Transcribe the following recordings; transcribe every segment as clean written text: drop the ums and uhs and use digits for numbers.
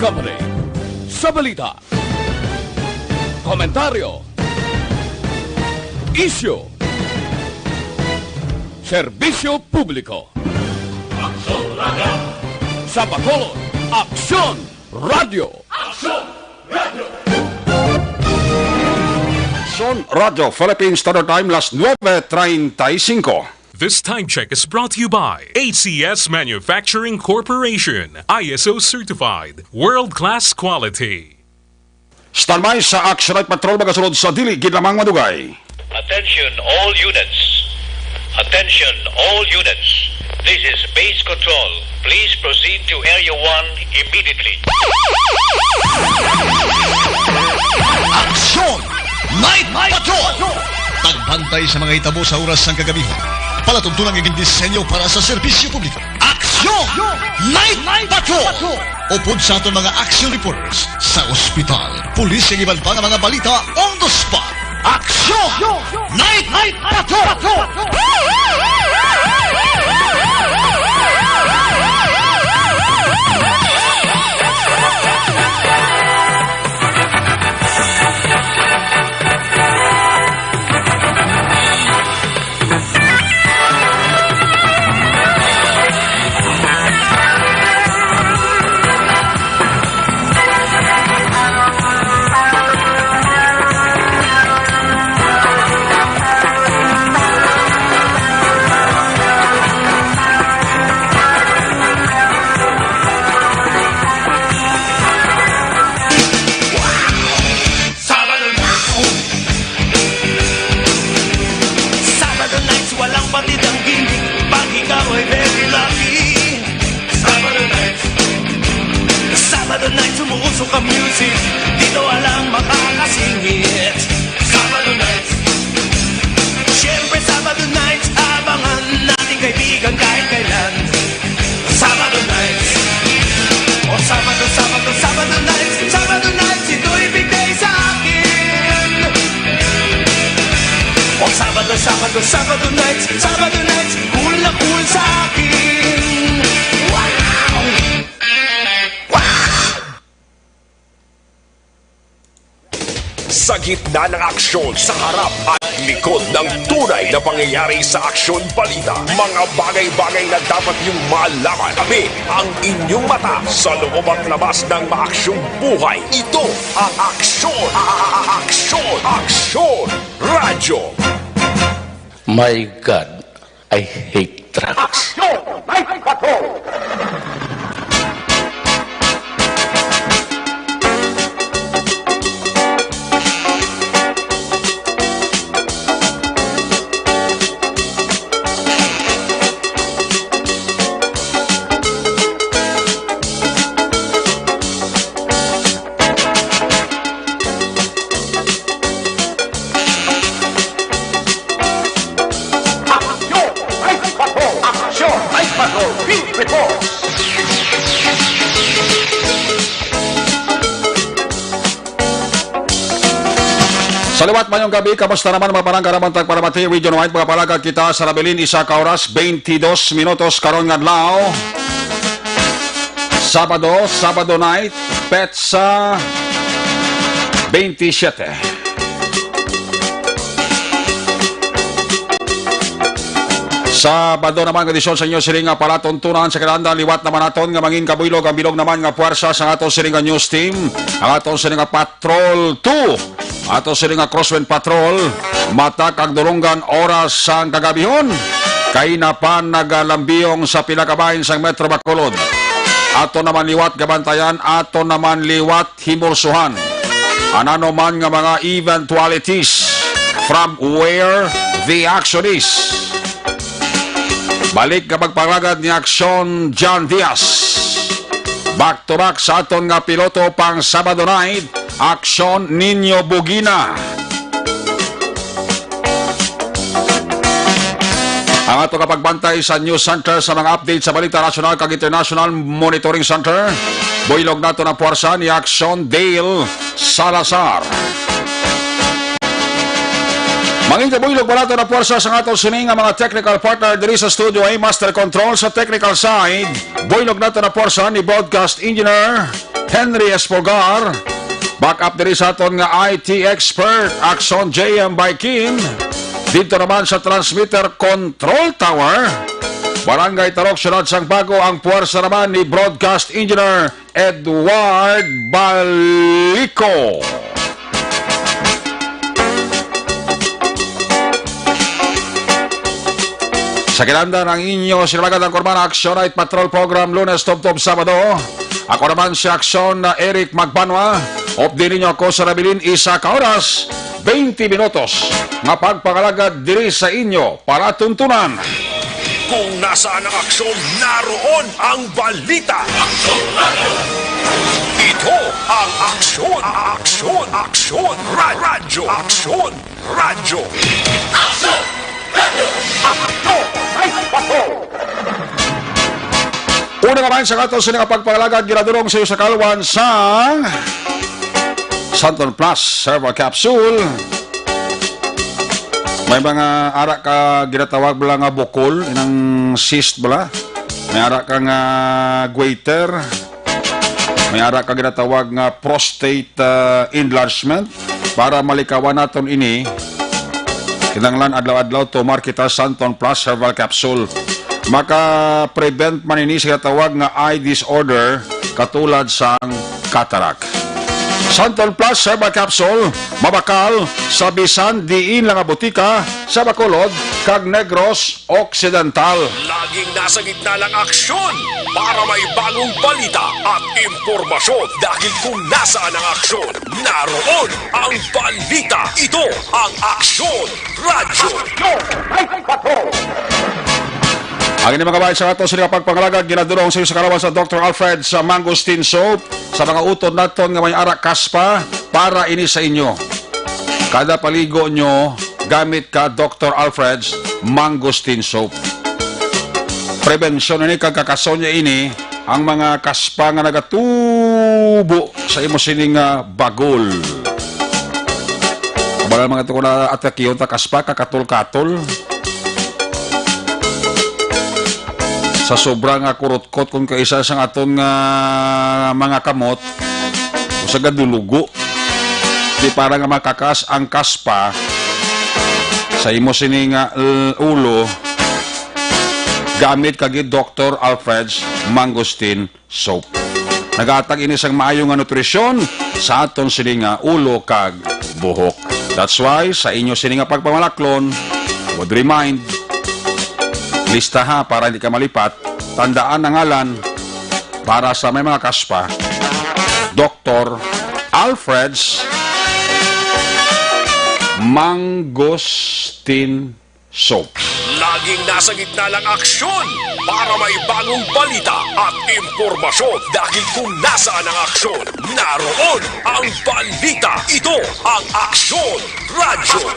Company sa balita, komentaryo, isyu, serbisyo publiko. Aksyon Radio! Sa Bacolod, Aksyon Radio! Aksyon Radio! Aksyon Radio, Philippine Standard Time, las 9:35. This time check is brought to you by ACS Manufacturing Corporation, ISO certified, world-class quality. Standby sa Action Light Patrol magasunod sa dili gid lamang madugay. Attention all units. Attention all units. This is base control. Please proceed to Area 1 immediately. Aksyon! Night Patrol! Tagbantay sa mga hitabo sa oras ng kagabihan. Palatuntunan ng disenyo para sa serbisyo publiko. Aksyon! Night Patrol! Upod sa aton mga action reporters sa ospital, pulis ang iban pa ng mga balita on the spot. Aksyon! Night Patrol! Ka music, dito walang makakasingit. Sabado night, siyempre Sabado night, abangan natin kaibigan kahit kailan. Sabado night, o Sabado night, ito'y bigay sa akin. O Sabado night, cool na cool sa akin. Sa gitna ng aksyon, sa harap at likod ng tunay na pangyayari sa aksyon balita, mga bagay-bagay na dapat niyong malaman. Kami ang inyong mata sa loob at labas ng maaksyong buhay. Ito ang Aksyon! Aksyon Radio! My God, I hate trucks. Aksyon! Night Patrol! Sa liwat mayong gabi, kamusta naman mga parang karamantag para mati, Region White, mga palagad kita sa Labilin, isa ka oras, 22 minutos karon nga adlaw. Sabado night, petsa 27. Sabado naman kondisyon sa inyo siring nga palatuntunan sa kalanda, liwat naman aton nga mangin kabuylog, ang bilog naman nga puwersa sa aton siring nga news team, ang aton siring nga Patrol 2, aton siring nga Crosswind Patrol, mata kag durunggan oras sang kagabihon, kay na pa nagalambiyong sa pinakabahin sang Metro Bacolod. Aton naman liwat gabantayan, aton naman liwat himulsuhan. Anano man nga mga eventualities from where the action is. Balik kapag pagpagagad ni Aksyon John Diaz. Back to back sa aton nga piloto pang Sabado night, Aksyon Nino Bugina. Ang ato kapagbantay sa News Center sa mga update sa balita national kag international monitoring center. Buylog nato na puwersa ni Aksyon Dale Salazar. Mangingkabuylog pa nato na puwersa sa atong sining nga mga technical partner diri sa studio ay Master Control sa technical side. Buylog nato na puwersa ni Broadcast Engineer Henry Espogar. Backup diri sa aton nga IT expert, Axon JM by Kim. Dito naman sa transmitter control tower, Barangay Tarok, Syudad sang Bago, ang puwersa naman ni Broadcast Engineer Edward Balico. Sa kilanda ng inyo, sinalagan ang Korban Action Night Patrol Program, Lunes, Tub-Tub, Sabado. Ako naman si Action na Eric Magbanwa. Op din ninyo ako sa nabilin, isa ka oras, 20 minutos. Nga pagpangalagad diri sa inyo para tuntunan. Kung nasaan ang aksyon, naroon ang balita. Ito ang aksyon, aksyon, aksyon, radyo, aksyon, radyo. Una naman sa kato sa pagpangalagad, ginadurong sa iyo sa kalwan sang Santon Plus Herbal Capsule. May mga arak ka ginatawag bala nga bukol, inang cyst bala. May arak ka nga goiter. May arak ka ginatawag nga prostate enlargement. Para malikawan naton ini, kinanglan adlaw-adlaw tumar kita Santon Plus Herbal Capsule. Maka-prevent man ini sa ginatawag nga eye disorder katulad sang cataract. Santon Plus Herbal Capsule, mabakal sa bisan diin lang nga butika sa Bacolod, kag Negros Occidental. Laging nasa gitna ng aksyon para may bagong balita at impormasyon. Dahil kung nasaan ang aksyon, naroon ang balita. Ito ang Aksyon Radyo. Ang inyong mga bahay sa ato sa pagpangalagad, ginadurong sa iyo sa karawan sa Dr. Alfred sa Mangosteen Soap sa mga utod naton nga may arak kaspa para ini sa inyo. Kada paligo nyo, gamit ka Dr. Alfred's Mangosteen Soap. Prevensyon ini kagkakason niya ini ang mga kaspa nga nagatubo sa imo sining bagol. Kabalan mga ito ko na atakiyon ta kaspa kakatol-katol. Sa sobrang kurot-kot kung kaisa sa aton mga kamot o sa gadulugo, di para nga makakas ang kaspa sa imo sining ulo, gamit kagi Dr. Alfred's Mangosteen Soap. Nagatag ini sang maayo nga nutrisyon sa aton sining ulo kag buhok. That's why sa inyo sining pagpamalaklon, would remind, lista ha para hindi ka malipat. Tandaan ang ngalan para sa may mga kaspa, Dr. Alfred's Mangosteen Soap. Laging nasa gitna ng aksyon para may bagong balita at impormasyon. Dahil kung nasaan ang aksyon, naroon ang balita. Ito ang Aksyon Radyo.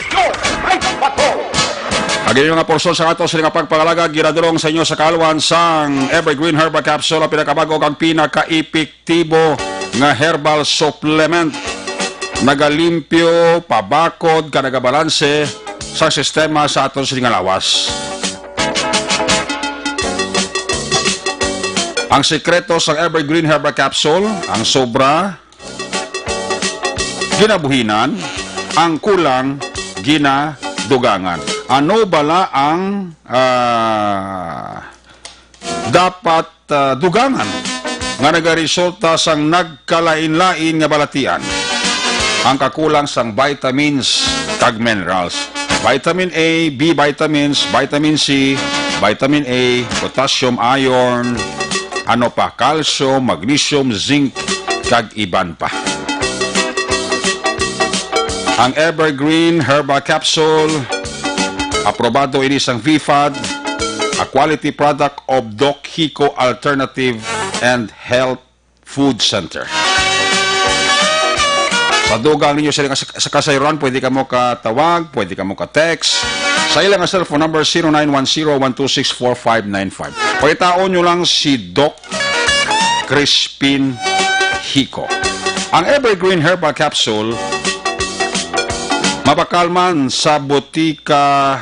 Agin yung nga porson sa ato sa nga pagpangalaga, ginadurong sa inyo sa kalwan sang Evergreen Herbal Capsule, ang pinakabago kang pinaka-epektibo nga herbal supplement. Nagalimpyo, pabakod, kanagabalanse sa sistema sa aton sa lawas. Ang sekreto sa Evergreen Herbal Capsule, ang sobra, ginabuhinan, ang kulang, ginadugangan. Ano bala ang dapat dugangan nga nagaresulta sang nagkalain-lain nga balatian? Ang kakulang sang vitamins kag minerals. Vitamin A, B vitamins, vitamin C, vitamin A, potassium, iron, ano pa, calcium, magnesium, zinc, kag iban pa. Ang Evergreen Herbal Capsule, aprobado ini sang VFAD, a quality product of Doc Hico Alternative and Health Food Center. Sa dugang ninyo sa kasayron, pwede ka mo katawag, pwede ka mo ka-text. Sa ilang cellphone number 0910-126-4595. Pakitaon nyo lang si Doc Crispin Hico. Ang Evergreen Herbal Capsule, mabakal man sa butika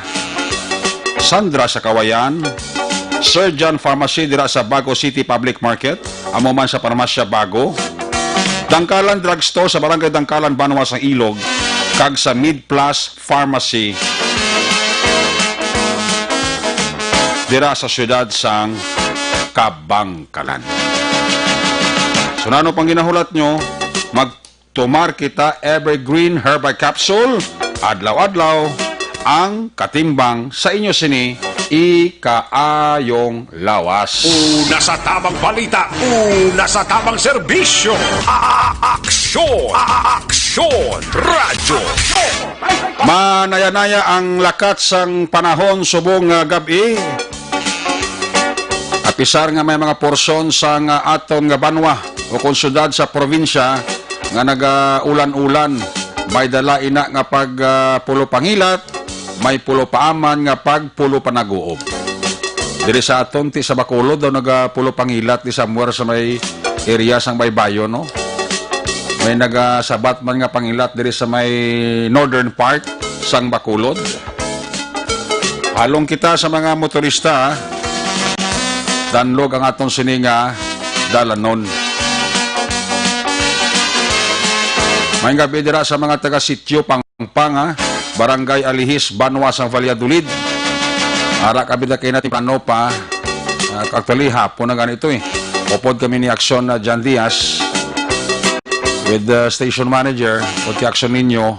Sandra sa Kawayan, Surgeon Pharmacy dira sa Bago City Public Market, amo man sa Parmasya Bago, Dangkalan Drugstore sa Barangay Dangkalan, Banwa sa Ilog, kag sa Mid Plus Pharmacy dira sa siyudad sang Kabangkalan. So nano pang ginahulat nyo, magtumar kita Evergreen Herbal Capsule, adlaw-adlaw ang katimbang sa inyo sini ikaayong lawas. Una sa tamang balita, una sa tamang serbisyo. Aksyon! Aksyon! Radyo! Manaya-naya ang lakat sang panahon subong gabi. Apisar nga may mga porsyon sang aton nga banwa o konsyudad sa probinsya nga naga-ulan-ulan. May dala ina nga pag pulo pangilat, may pulo paaman nga pag pulo panaguob. Diri sa aton ti sa Bacolod daw nagapulo pangilat di somewhere sa may area sang Baybayon, no? May nagasabat man nga pangilat diri sa may northern part sang Bacolod. Halong kita sa mga motorista, danlog ang aton sininga dalanon. May gabi dira sa mga taga sitio Pangpang, Barangay Alihis, Banwa sang Valladolid. Ara kabida kay natin plano pa. Actually hapon na ganito Upod kami ni Aksyon na John Diaz with the station manager. Upod ki Aksyon ninyo,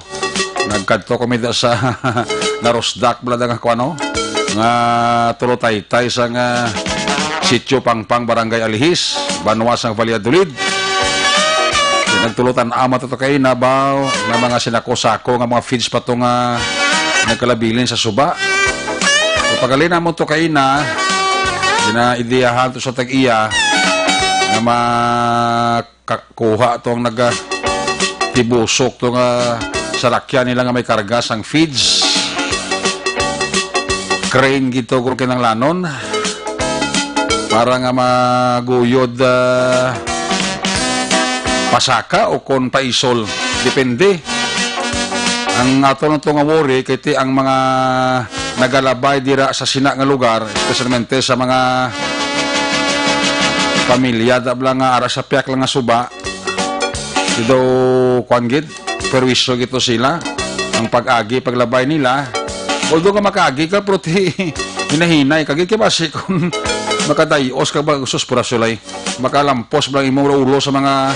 nagkadto kami sa narosdak blada nga kuano nga tulotay-tay sang sitio Pangpang, Barangay Alihis, Banwa sang Valladolid. Nagtulutan amat ito kayo na ba na mga sinako-sako nga mga feeds pa ito nga nagkalabilin sa suba. So pagalin na mo ito kayo na ginaideyahan ito sa tag-iya na makakuha ito ang nagtibusok ito nga sarakyan nila nga may kargas ang feeds. Crane gito kung kinanglanon para nga maguyod pasaka o kon paisol, depende. Ang ato nito nga worry kiti ang mga nagalabay dira sa sina nga lugar, especialmente sa mga pamilya dabla nga ara sa piyak lang nga suba. Dito kuangid perwisyo gito sila ang pag-agi paglabay nila. Although nga makaagi ka pero hinahinay kagid kay basi kun makadayos ka ba usos pura sulay makalampos ba imong ulo sa mga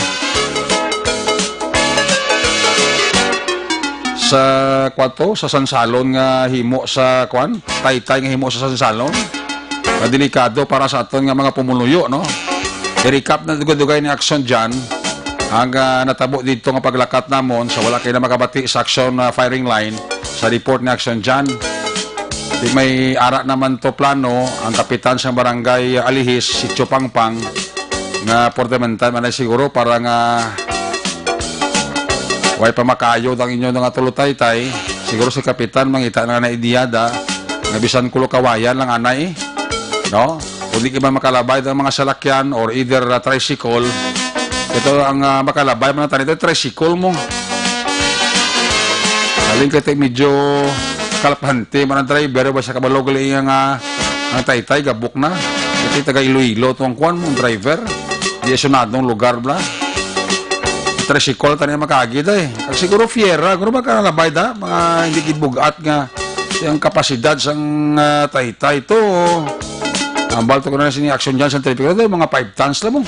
sa kwato sa sansalon nga himo sa kwan taytay nga himo sa sansalon delikado para sa aton nga mga pumuluyo, no? I-recap na dugay ni Aksyon dyan ang natabo dito nga paglakat namon sa wala kayo na makabati sa Aksyon firing line sa report ni Aksyon dyan. Di may ara naman to plano ang kapitan sa barangay Alihis, Sitio Pangpang nga for the meantime anay siguro para nga way pamakayo ang inyo nga tulutay-tay. Siguro si kapitan mangita na naidiyada nga bisan kulo kawayan lang anay, no? Kung di ka ba makalabay ng mga salakyan or either tricycle, ito ang makalabay mo na tanito, tricycle mo. Saling ka medyo kalapante man ang driver, basta kabalogal ang taytay, gabuk na. Ito taga Iloilo ito ang kuwan mo, driver. Di asunadong lugar bla. Tricycle tayo makagid Kag siguro fiera, kung makalabay da, mga hindi kibugat nga yung kapasidad sang taytay ito. Ang balto ko na sini Aksyon dyan sa tripik ito, mga 5 tons lang mo.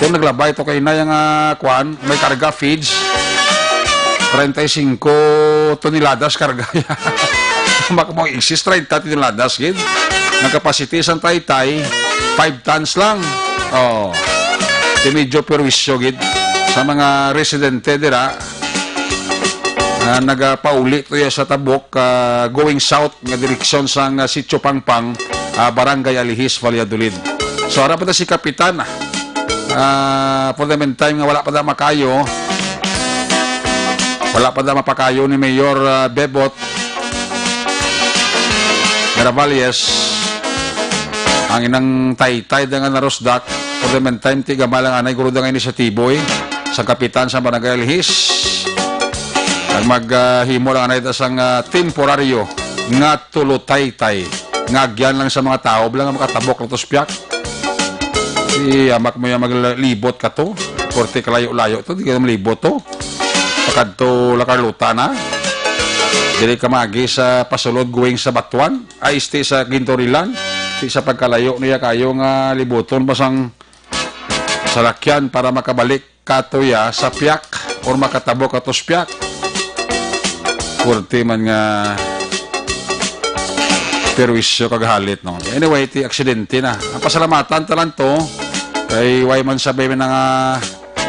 Kung naglabay ito kayo na yung kuwan, may karga feeds, 35 toneladas karga. Baka mo isis 30 toneladas, gid. Ang capacity sang taytay, 5 tons lang. Oh, di medyo perwisyo, gid. Sa mga residente dira nagapauli to sa tabok going south nga direksyon sa Sitio Pangpang, Barangay Alihis, Valladolid. So harap pa si kapitan for the meantime nga wala pa da makayo, wala pa da mapakayo ni Mayor Bebot Miravalles ang inang taytay da nga narosdak. For the meantime tiga malang anay guro da nga inisyatibo sa kapitan sa Barangay Alihis ang maghimo lang na ito sang temporaryo nga tulutay-tay ngagyan lang sa mga tao lang makatabok na to spiyak si amak mo yung maglibot ka to Porte kalayo-layo to, di ka malibo to. Pakad to Lacarluta na. Dili ka magi sa pasulod going sa Batuan. Ay, stay sa Gintorilan. Di sa pagkalayo niya kayo nga libuton basang salakyan para makabalik katoya sa piyak or makatabo ka to sa piyak. Porte man nga perwisyo kagahalit, no? Anyway, ti aksidente na. Ang pasalamatan talan to, kay way man sabay man nga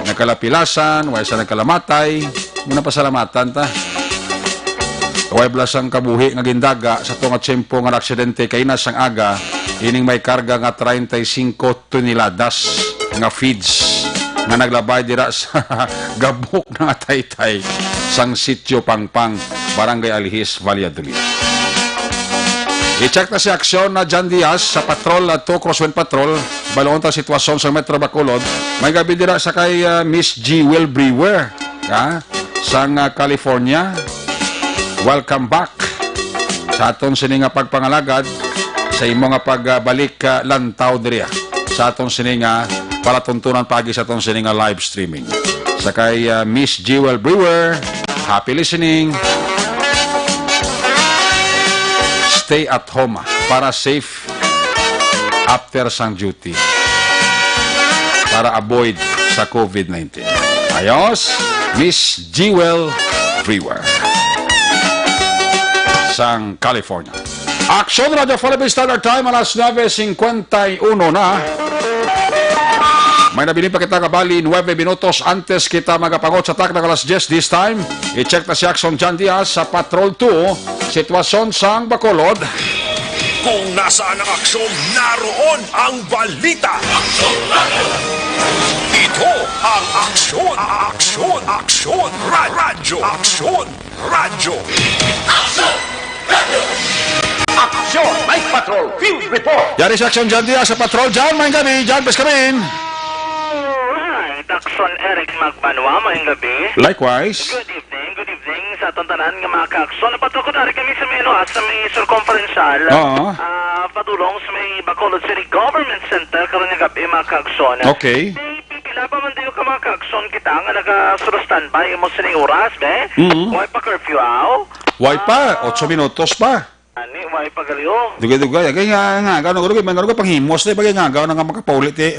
nagkalapilasan, way sa nagkalamatay, muna pasalamatan ta. Way blasang kabuhi nga gindaga sa to nga tiyempo nga aksidente kay nasang aga, ining may karga nga 35 toneladas nga feeds nga naglabay dira sa gabok nga Taytay sang sitio Pangpang, Barangay Alihis, Valladolid. I-check na si aksyon na John Diaz sa patrol at to Crosswind Patrol. Baloon ta sitwasyon sa Metro Bacolod. May gabi dira sa kay Miss G. Will Brewer sang California. Welcome back sa aton sini nga pagpangalagad sa imo nga pagbalik lantaw diriya sa aton sini nga palatuntunan pagi sa aton sini nga live streaming. Sa kay Miss G. Will Brewer, happy listening. Stay at home para safe after sang duty para avoid sa COVID-19. Ayos, Miss Jewel Brewer sang California. Action Radio Philippine Standard Time alas 9:51 na. May nabiling pa kita kabali 9 minutos antes kita magapangot sa tak ng alas 10 this time. I-check na si Action John Diaz sa Patrol 2, sitwasyon sang Bacolod. Kung nasaan ang aksyon, naroon ang balita. Ito ang aksyon, aksyon, radyo, aksyon, radyo. Aksyon, Mike Patrol, Field Report. Yari si Action John Diaz sa Patrol. John, may gabi. John, bes kami. Takson Eric Magbanwa, mayang gabi. Likewise. Good evening sa tontanan ng mga kakson. Napatukod na rin kami sa may, sa may circumferential. Oo. Patulong sa may Bacolod City Government Center, karoon ng gabi mga kakson. Okay. Pipila pa man tayo ka mga kakson kita nga nag-standby mo sa oras, be? Why pa curfew, aw? Why pa? 8 minutos pa. Ani, why pa galiyo? Dugay-dugay. Kaya nga, gano'n panghimos na panghimos na nga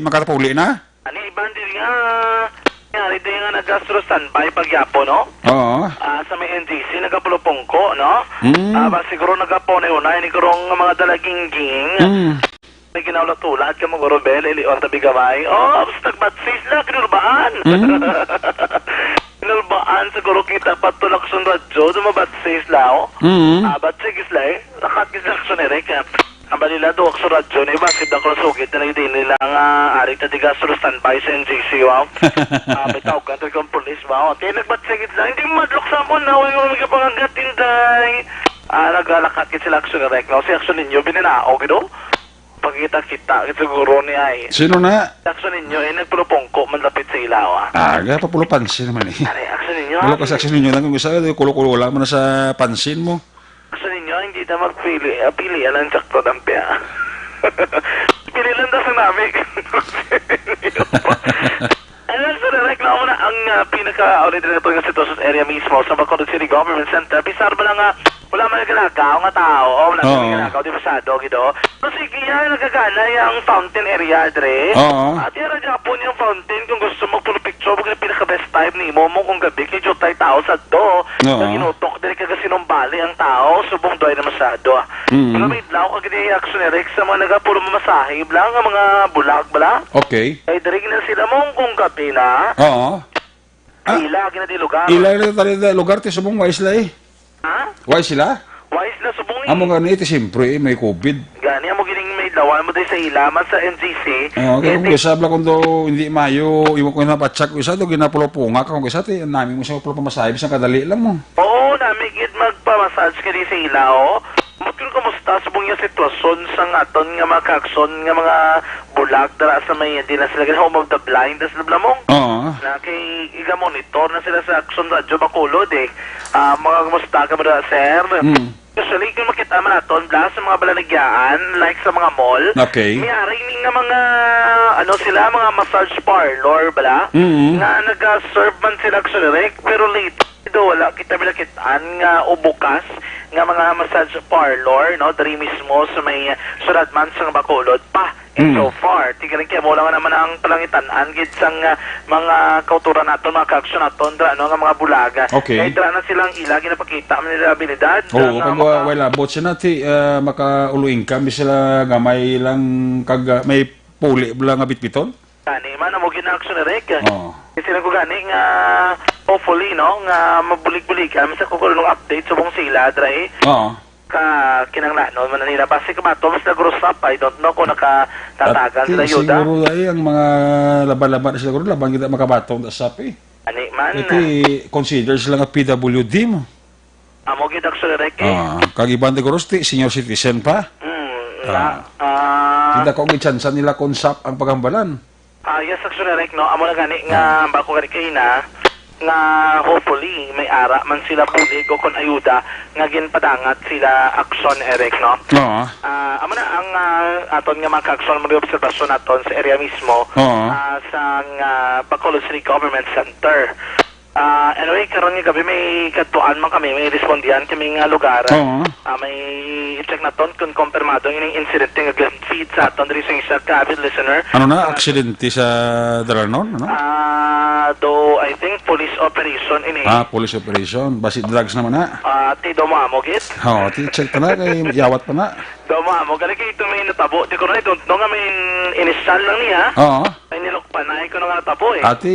makatapauli na. Ani, bandil nga. Yari tayo nga nag-standby pagyapo, no? Oo. Sa may NGC, nagapulupong ko, no? Siguro nagapo na yun, ay nagkarong mga dalagingging. May ginaulat-ulat ka mga Robel, Elior, tabi gamay. Basta nagbatsis na, kinulbaan. Kinulbaan, siguro kita patulak sa radyo, dumabatsis lao. Batsis la eh, nakakisak sa nirek. Ang balila doon sa radyo na iba, sida ko sugit na nagdiin nila nga arik na tiga sa standby sa NGC, wow. May tawag ka ito yung police, wow. Kaya nagbatsigit lang, hindi madlok sa mo na, huwag mo magapangagat, tinday. Nagalakat sila aksyon na rek, no? Si aksyon ninyo, binanao, gino? Pagkita-kita, siguro ni ay. Sino na? Aksyon ninyo, nagpulupongko, malapit sa ilaw, Gaya papulo pansin naman eh. Ano, aksyon ninyo? Wala ka sa aksyon ninyo lang kung gusto, kulo-kulo wala mo na sa pansin mo. Aksyon ninyo, hindi na magpili, pili alam sakto dampya. Pili lang daw sa namin. Alam sa reklamo na ang pinaka-ulit na ito yung sitwasyon area mismo sa Bacolod City Government Center. Pisar ba lang wala man nagkalakaw nga tao. Wala man nagkalakaw, di masyado, gido. Pero sige yan, nagkagana yung fountain area, Dre. At yan radya po yung fountain kung gusto mo puno picture, huwag na pinaka-best time ni mo kung gabi, kay Jotay tao sa do. Nang inutok, dili ka kasi bali ang tao, subong doy na masyado. Pero may idlaw ka gini action ni Rex sa mga nagapuro mamasahib lang, ang mga bulag bala. Okay. Ay, dirig na sila mong kung gabi na. Oo. Ila, gina di lugar. Ila na lugar ti subong wais la eh. Ha? Wais sila? Wais na subong Amo nga ni iti siyempre may COVID. Gani, amo gining may dawan mo din sa ilaman sa NGC. Kaya kung isabla kung do hindi mayo, iwan ko na patsak isa do ginapulo-punga ka kung isa ti nami mo sa pulo pamasahib sa kadali lang mo. Oo, namigit magpamassage ka din sa ila, oh. Magkano kumusta sa buong sitwasyon sa aton nga mga kakson nga mga bulag dara sa may hindi na sila home of the blind sa Blamong. Oo. Na kay iga-monitor na sila sa Action Radio Bacolod eh. Mga kumusta ka ba sir? Usually, kung makita man natin, sa mga balanigyaan, like sa mga mall, Okay. may aring nga mga, mga massage parlor, bala, nga nag-serve man sila actually, pero late, wala kita bilakitaan nga ubukas, nga mga massage parlor, no, dari mismo sa may surat man sa Bacolod pa. And so far, tigaling kaya mo lang naman ang palangitan-an gid sang mga kauturan naton, mga ka-action naton, nga mga bulaga. Okay. Kaya dra na silang ilagi na pakita man nila abilidad. Oo, kung wala bot siya nati, makauluing ka, sila nga may lang, may puli bala nga bitbiton? Gani man, amo gina-action na rek. Oo. Kasi sila ko gani nga, hopefully, no, nga mabulig-bulig kami sa kukulong update sa buong sila, dra eh. Oo. Kinanglanon man na nila. Basi ka ba, Thomas nag-rusap, I don't know kung nakatatagan sila yuda. Siguro ay ang mga laban-laban na siguro, laban kita makabatong na sapi. Ani man. Iti consider sila nga PWD mo. Amo gina-action na rek eh. Kagiban de Gorosti, senior citizen pa. Kita ko gitsansan nila konsap ang pagambalan. Yes, action na rek, no. Amo na gani nga, bako gani kayo na, nga hopefully may ara man sila pulig o kon ayuda nga ginpadangat sila aksyon erek no. Oo. Amo na ang aton nga mga aksyon mo obserbasyon naton sa area mismo sa Bacolod City Government Center. Anyway, karon nga gabi may katuan man kami, may respondihan kami nga lugar. May i-check naton kung kumpirmado yung incident nga feed sa aton diri sa isa ka listener. Ano na aksidente sa Dalanon, ano? Though I think police operation ini. Police operation, basi drugs naman na. Ti domamo git. Ti check na kay yawat pa na. Domamo gali kay ito may natabo. Di ko na ito nga may initial lang niya. Oo. Ay nilokpan na ko nga natabo eh. Ati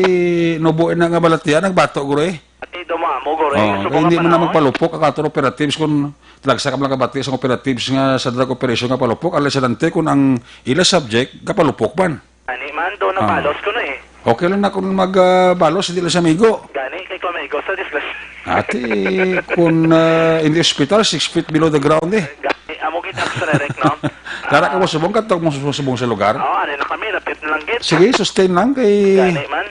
nubuin na nga balatya nagbato guro eh. Ati domamo guro. Hindi mo na magpalupok ang operatives kung talagsa ka lang kabati sa operatives nga sa drug operation nga palupok alas salante kung ang ila subject kapalupok man. Ani man do na palos ko na eh. Okay lang na kung magbalos hindi lang sa amigo. Gani kay ko amigo sa discuss. Ati kung in the hospital 6 feet below the ground eh. Gani amo kita sa rek no. Kara ka mo subong katog mo subong sa lugar. Ani na kami lapit na lang git. Sige, sustain lang kay Gani man.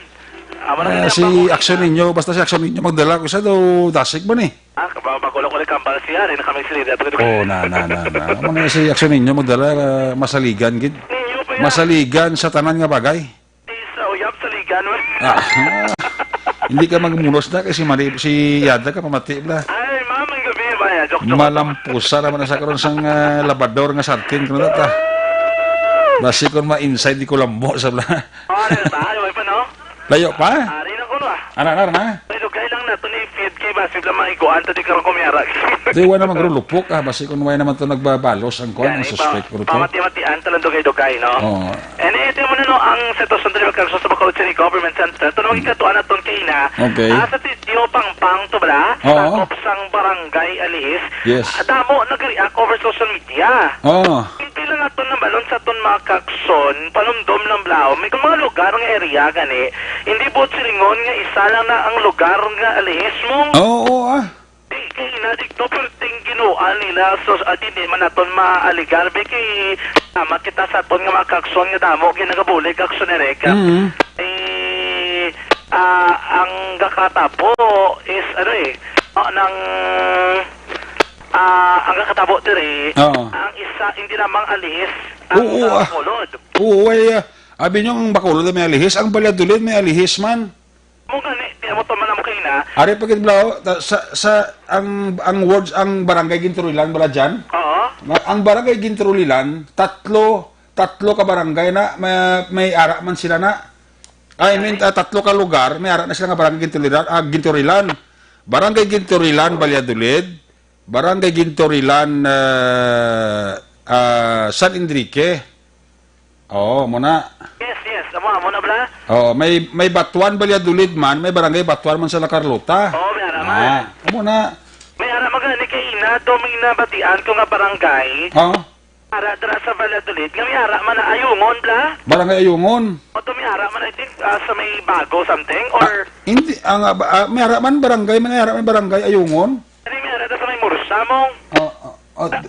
Amo na si action ninyo, basta si action ninyo magdala ko sa daw dasig ba ni? Bagulo ko kambal siya rin na kami sila. Na. Mga si action ninyo magdala masaligan gid. Masaligan sa tanan nga bagay. Sa uyab sa ligan. Hindi ka magmunos na kasi si Yada ka pamati bla. Ay, mamang gabi ba ya? Joke. Malampusa naman sa karon sang labador nga sartin kuno ta. Basi kon ma-inside di ko lambo sa bla. Tayo pa no? Layo pa? Ari na ko no. Ana. Pero kailang na to ni feed kay basi bla maikuan to di karon kumiyara. Di wa naman garo lupok basi kon way naman to nagbabalos ang kon ang suspect ko to. Pamati-matian talang dugay-dugay no. And ito mo no ang sitwasyon diri magkagso sa Bacolod City Government Center. Tunog ikatuan naton kay na. Okay. Sa tityo pang to bla. Sa kopsang barangay Alihis. Yes. Damo nag-react over social media. Hindi lang naton na balon sa ton mga kakson, panumdom ng blao. May mga lugar nga area gani. Hindi po silingon nga isa lang na ang lugar nga Alihis mo. Kay na dito pero ginuan nila so di man naton maaligar be kay makita sa ton nga mga kakson nga damo ginagabulig kakson ereka. Ang gakatabo is ang kakatabo diri ang isa hindi lamang Alihis ang Bacolod. Abi nyo ang Bacolod may alihis, ang Valladolid may alihis man. Mo gani, mo to man kayo na. Ari pagit blao sa ang words ang barangay Ginturulilan bala dyan. Ang barangay Ginturulilan, tatlo ka barangay na may ara man sila na. I mean tatlo ka lugar, may ara na sila nga barangay Ginturulilan. Barangay Ginturulilan Valladolid, Barangay Ginturulilan San Enrique. Muna. Yes. Amo na bla? May Batuan Valladolid man, may barangay Batuan man sa La Carlota. May ara man. Muna. May ara magani kay ina to may nabatian ko nga barangay. Ara dra sa Valladolid, nga may ara man na Ayungon bla? Barangay Ayungon. O to may ara man I think sa may Bago something or hindi may ara man barangay Ayungon. Ano may ara sa may Mursa mo?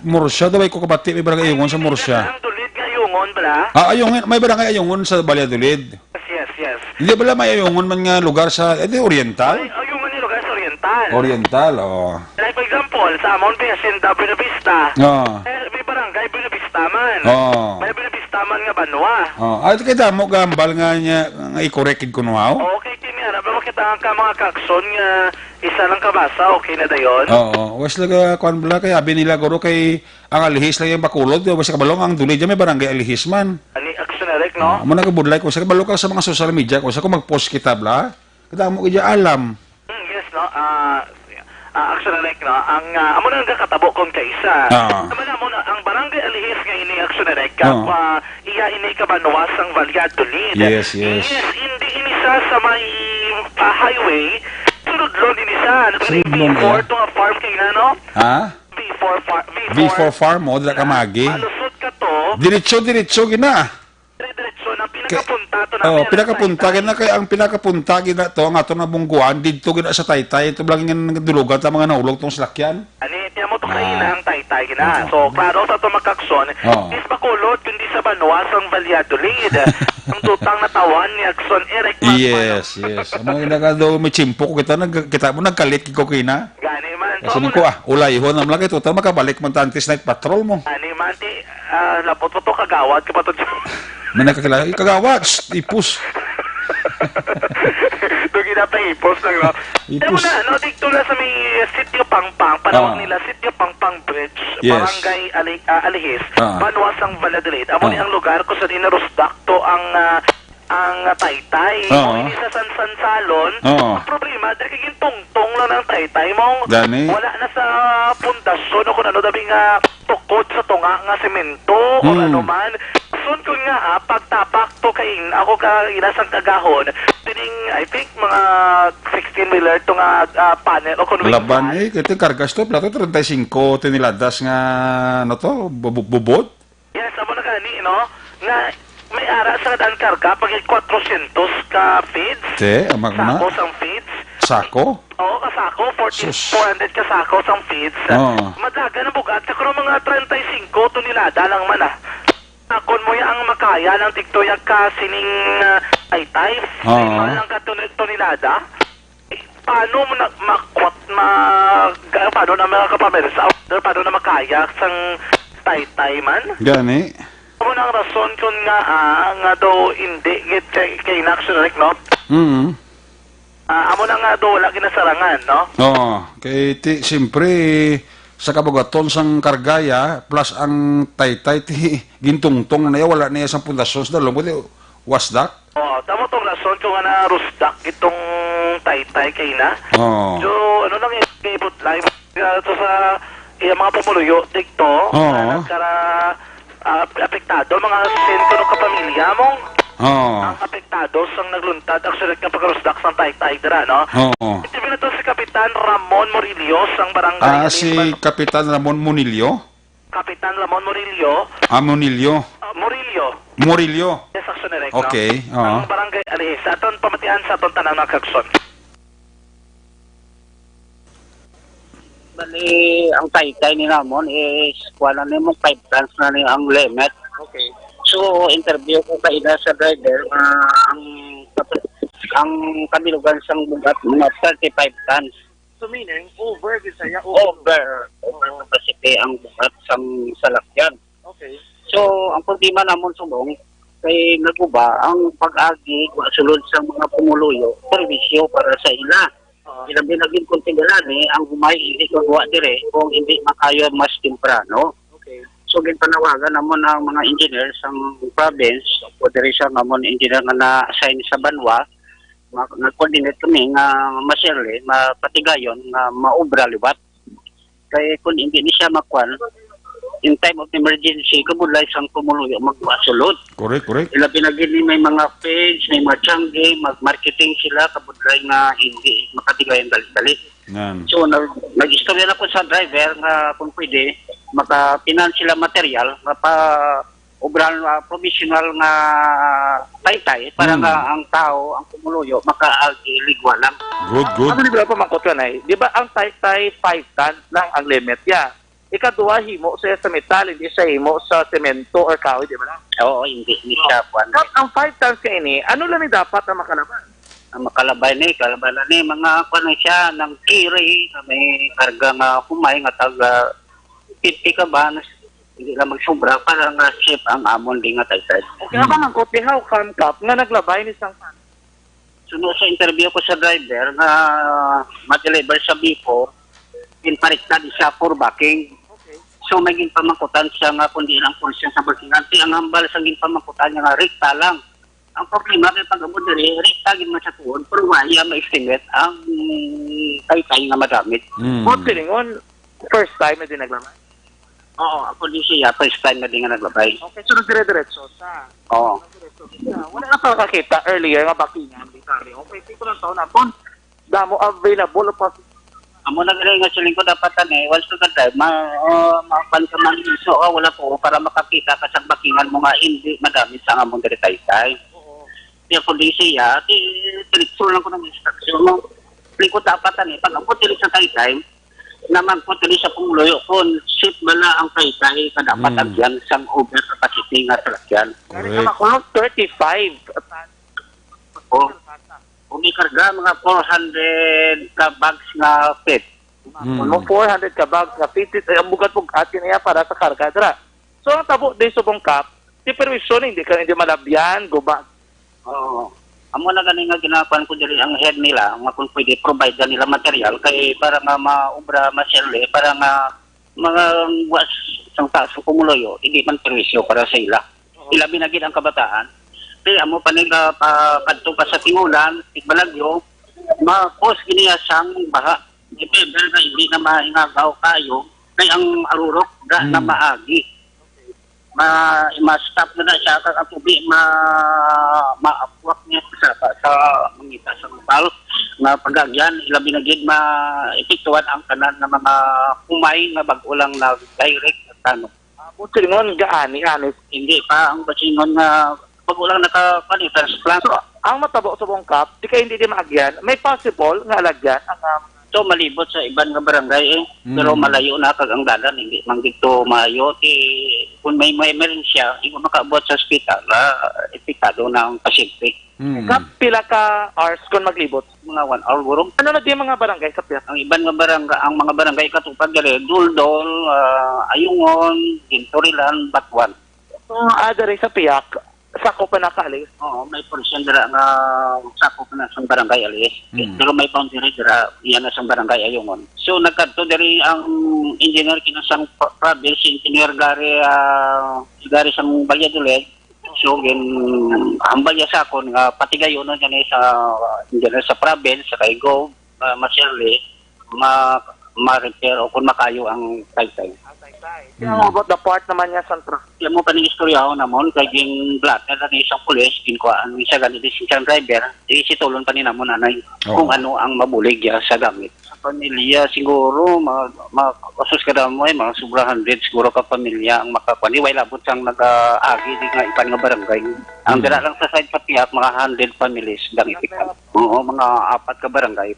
Mursya, dabay ko kabati, may barangay Ayungon sa Mursya. Ang dulid nga Ayungon, bala? Ayungon, may barangay Ayungon sa Valladolid. Yes. Hindi bala may Ayungon man nga lugar sa, Oriental? Ayungon yung lugar sa Oriental. Oriental, oo. Like for example, sa Mount Jacinta, Buena Vista. Oo. May barangay Buena Vista man. Oo. May Buena Vista man nga Banwa. At kita mo gambal nga niya, nga i-corrected ko nuhaw? Okay, kimera, ba makita ka mga kakson nga isa lang kabasa, okay na dayon? Oo. Was laga, kuan bala, kaya abi nila guro kay, ang alihis lang yung bakulod, basta kabalong, ang dulid dyan may barangay alihis man. Ani, aksyonerek, no? Amo na kabudlay ko, sa kabalo ka sa mga social media ko, sa kung mag-post kita bala, kita mo kaya alam. Yes, no? Aksyonerek, no? Amo na nagkakatabo kong kaisa. Naman mo na, ang barangay alihis nga ini aksyonerek, iya ini kabanwas ang Valladolid. Yes. Yes, hindi inisa sa may highway, sunod-lon din isa. V4 to a farm kayo na, no? Ha? V4 farm mo, dala ka magi. Malusot ka to. Diretso gina. Diretso na pinakapunta to na. Pinakapunta gina kay ang pinakapunta gina to ang ato na bungguan didto gina sa Taytay ito lang nga dulugan ta mga naulog tong salakyan. Ani tiya mo to kaina ang Taytay gina. So klaro sa to makakson. Is bakulot kundi sa Banwas ang Valladolid. Ang tutang natawan ni Akson Eric Macman. Yes. Amo ina ka do may chimpo ko kita mo nagkalit ko kina. Gani man. Kasi ko ulayhon am lang ito ta makabalik man tantis night patrol mo. Ani man ti lapot to kagawad ka pa to. May nakakilala, kagawad, ipus. Ito ipos lang, no? Ipos. No, dito na sa may Sitio Pangpang, panawag nila Sitio Pangpang Bridge, Barangay Alihis, Banwas ang Valladolid. Amo ni ang lugar ko sa dinarusdak to ang Taytay. Kung ini sa Sansalon, ang problema, dahil kaging tungtong lang ng Taytay mong wala na sa pundasyon o kung ano dabi nga tukod sa tunga nga semento o ano man. Sun ko nga pagtapak to kain ako ka inasang kagahon tining I think mga 16-wheeler to nga panel o kung laban kaya kargas to plato 35 tiniladas nga ano to bubod. Yes, amo na gani no nga may ara sa daan karga pag 400 ka feeds. Sako sang feeds. Sako? Oo, kasako. 400 kasako sang feeds. Madaga na bugat. Sa mga 35 tonelada lang man Akon mo ang makaya ng tigtoyag ka sining Taytay. Lang ka tonelada. Paano mo paano na mga kapamersa? Paano na makaya sang Taytay man? Gani. Amo nang rason kun nga daw hindi git kay inaction no? Amo na nga daw wala ginasarangan, no? Kay siyempre sa kabugaton sang kargaya plus ang Taytay ti gintungtong na wala niya sang pundasyon sa dalong wasdak. Tamo tong rason kung na rusdak itong Taytay kay na. So ano lang ibut live to sa mga pumuluyo dikto kara apektado mga sentro ng kapamilya mong ang apektado sang nagluntad ang sulit ng pagkarusdak sang Taytay dira, no? Ito na to si Kapitan Ramon Morillo sang barangay. Si Kapitan Ramon Monillo? Kapitan Ramon Morillo. Monillo. Morillo. Yes, action direct, okay, no? Ang barangay Alihis. Aton pamatian sa aton tanang ng Kakson. Bali, ang Taytay ni Ramon is wala na mo 5 tons na niya ang limit. Okay. So, interview ko kay sa driver ang kabilugan sang bugat mga 35 tons. So meaning, over Bisaya? Over capacity ang bugat sang salakyan. Okay. So, ang problema namon subong kay naguba ang pag-agi sulod sa mga pumuluyo, servisyo para sa ila. Ilang binagin kong tinggalani, ang humay hindi magawa dire kung hindi makayo mas temprano. Okay. So, ginpanawagan naman ng mga engineers sa province, o dire siya naman engineer na na-assign sa Banwa, nag-coordinate kami nga masyerli, mapatigayon, nga maubra liwat. Kaya kung hindi ni siya makwan, in time of emergency, kabulay sang pumuluyo magwasulod. Correct. Ila pinagili may mga page, may mga tiyangge, mag-marketing sila, kabulay nga hindi makatigayon dali-dali. So, nag-istorya na po sa driver nga kung pwede, makapinan sila material, obral provisional nga Taytay para nga ang tao, ang pumuluyo, makaagligwa lang. Good. Ano di ba pa mangkot yan ay? Di ba ang Taytay 5 tons lang ang limit niya? Ikaduha, himo sa metal, hindi siya himo sa semento or kahoy, di ba na? Oo, hindi siya kuan. Kap, ang 5 tons ka ini, ano lang ni dapat na makalaban? Ang makalabay ni, kalabanan ni, mga kuan na siya, ng kiri, na may karga nga humay, nga taga 50 ka ba, hindi lang magsobra, para nga ship ang amon di nga tayo. Okay, ba nga kopihaw, Kap, nga naglabay ni isang pan? Sunod sa interview ko sa driver na ma-deliver sa Bicol, pinpariktad siya for backing. So may ginpamangkutan siya nga kundi lang portion sa backingan. Ang hambal sa ginpamangkutan niya nga rekta lang. Ang problema kay pag-abot diri, rekta gid man sa tuon, pero waya ma-estimate ang tay nga madamit. Mo silingon, first time na din naglabay? Oo, ako din siya, first time na din nga naglabay. Okay, so dire-diretso sa. Oo. Wala na pa kakita earlier nga backingan, di tali. Okay, siko lang taon na pon. Damo available pa. Amo na gani nga siling ko dapat ani, once to the drive, mapan ka man iso, wala po para makakita ka sa backingan mo nga hindi madami sa among diri tay. Oo. Di ako din siya, diretso lang ko ng instruction mo. Siling ko dapat ani, pag ako diri sa tay, naman po diri sa pungloyo kung ship bala ang tay ka dapat agyan sang over capacity nga salakyan. Kaya naman ko 35. O, kung ikarga mga 400 ka bags nga pet. Mo 400 ka bags nga pitit ay ang bugat pug atin niya para sa karga dra. So ang tabo day subong Kap, di permission hindi malabyan, guba. Oo. Amo na gani nga ginapan ko diri ang head nila, nga kung pwede provide nila material kay para nga maubra masyele, para nga mga was sang taas sa kumuloyo, hindi man perwisyo para sa ila. Ilabi na gid ang kabataan. Kaya amo pa nila kadto pa sa tingulan, Tigbalagyo, ma-cause giniya sang baha. Depende na hindi na maingagaw kayo, kay ang arurok na maagi. Ma-stop na siya ang tubig, ma-apwak niya sa mangita sa lupal. Nga pagagyan, ilabi na gid ma-epektuhan ang kanan ng mga humay nga bag-ulang na direct na tanong. Butingon gaani anis. Hindi pa ang basingon na pag-ulang naka-transplant. So, ang matabo sa buong Kap, di kayo hindi di maagyan, may possible nga alagyan ang ito malibot sa iban nga barangay pero malayo na kag ang dalan, hindi man dito maayo kung may emerensya, hindi makaabot sa ospital, epekado na ang pasyente. Kap, pila ka hours kung maglibot? Mga 1 hour burong. Ano na di mga barangay sa piyak? Ang iban nga barangay, ang mga barangay katupad diri, Duldol, Ayungon, Gintorilan, Batuan. So, adari sa piyak, sakop pa nakaalis? Oo, may portion dira nga sakop na sa barangay alis. Pero may boundary dira, iyan na sa barangay Ayungon. So, nagkadto diri ang engineer kinasang province, engineer Gary sang Valladolid. So, hambal ya sa akon nga patigayon na gani sa engineer sa province, sa Kaigo, Masyerli, ma-repair o kung makayo ang tay-tay. How about the part naman niya sa truck? Yan mo pa ng istorya ako namon, kay ging blatter na isang pulis, ginkuhaan, isa ganit isang driver, isitulon pa ni namon nanay kung ano ang mabulig ya sa gamit. Sa pamilya, siguro, makasus ka na mo mga sobra 100 siguro ka pamilya ang makakuha. Way labot siyang nag-agi di nga ipan nga barangay. Ang dira lang sa side patiyak, mga 100 families dang ipikan. Oo, mga 4 ka barangay.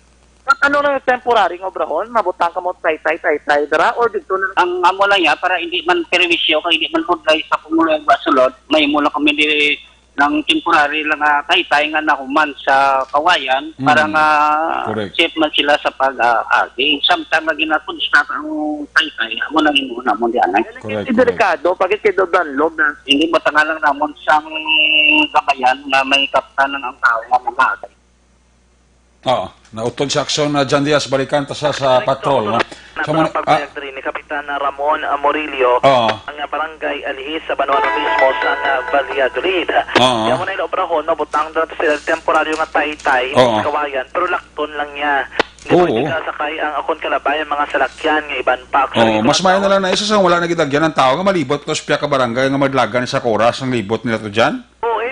Ano na yung temporary nga obrahon? Mabutang ka mo tay-tay dara or dito na? Ang amo lang niya, para hindi man perwisyo, kaya hindi man pudlay sa pumulong basulod, may mula kami di ng temporary lang tay-tay nga nahuman sa kawayan, para nga safe man sila sa pag-agi. Samtang na ginapun-stop ang tay-tay, amo lang inuna mo di anay. Hindi delikado, pagit kayo doon loob na? Hindi matangalang namon sang gabayan na may kaptanan ang tao nga mga Oo. Nautod sa aksyon na John Diaz, balikan ta sa patrol. No? So, pagpayag ni Kapitan Ramon Amorilio, ang barangay Alihis sa Banuano mismo sa Valladolid. Kaya mo na inobrahon, mabutang doon sila temporaryo nga tay-tay, kawayan, pero lakton lang niya. Hindi ka sakay ang akon kalabayan, mga salakyan, nga iban pa. Mas mayan na lang na isa sa wala nagidagyan ng tao nga malibot ko sa piya ka barangay nga madlagan sa koras ang libot nila to dyan.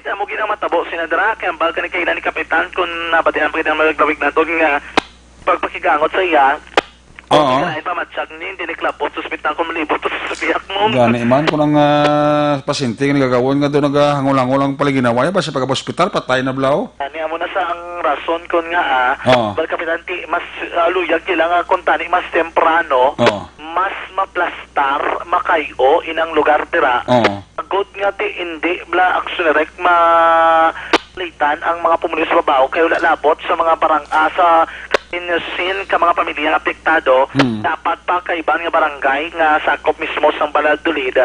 Amo ginang matabo sinadra kay ang balkan ni kailan ni Kapitan kung nabatian pa kitang maglawig na doon nga pagpakigangot sa iya. Oo. Kaya pa matsyag ni, hindi niklapot sa ospital kung malibot to sa biyak mo. Gani iman ko ng pasyente nga nagagawin nga doon nagahangol-hangolang paliginawa ba sa pagka-hospital patay na blaw. Ani amo na sa ang rason kon nga bal Kapitan mas aluyag kailangan kontani mas temprano. mas maplastar makayo inang lugar dira. Oo. Agod nga ti hindi bla action direct litan ang mga pumulis sa babaw kay wala labot sa mga sa inusin ka mga pamilya nga apektado. Dapat pa kay ibang nga barangay nga sakop mismo sang Baladolid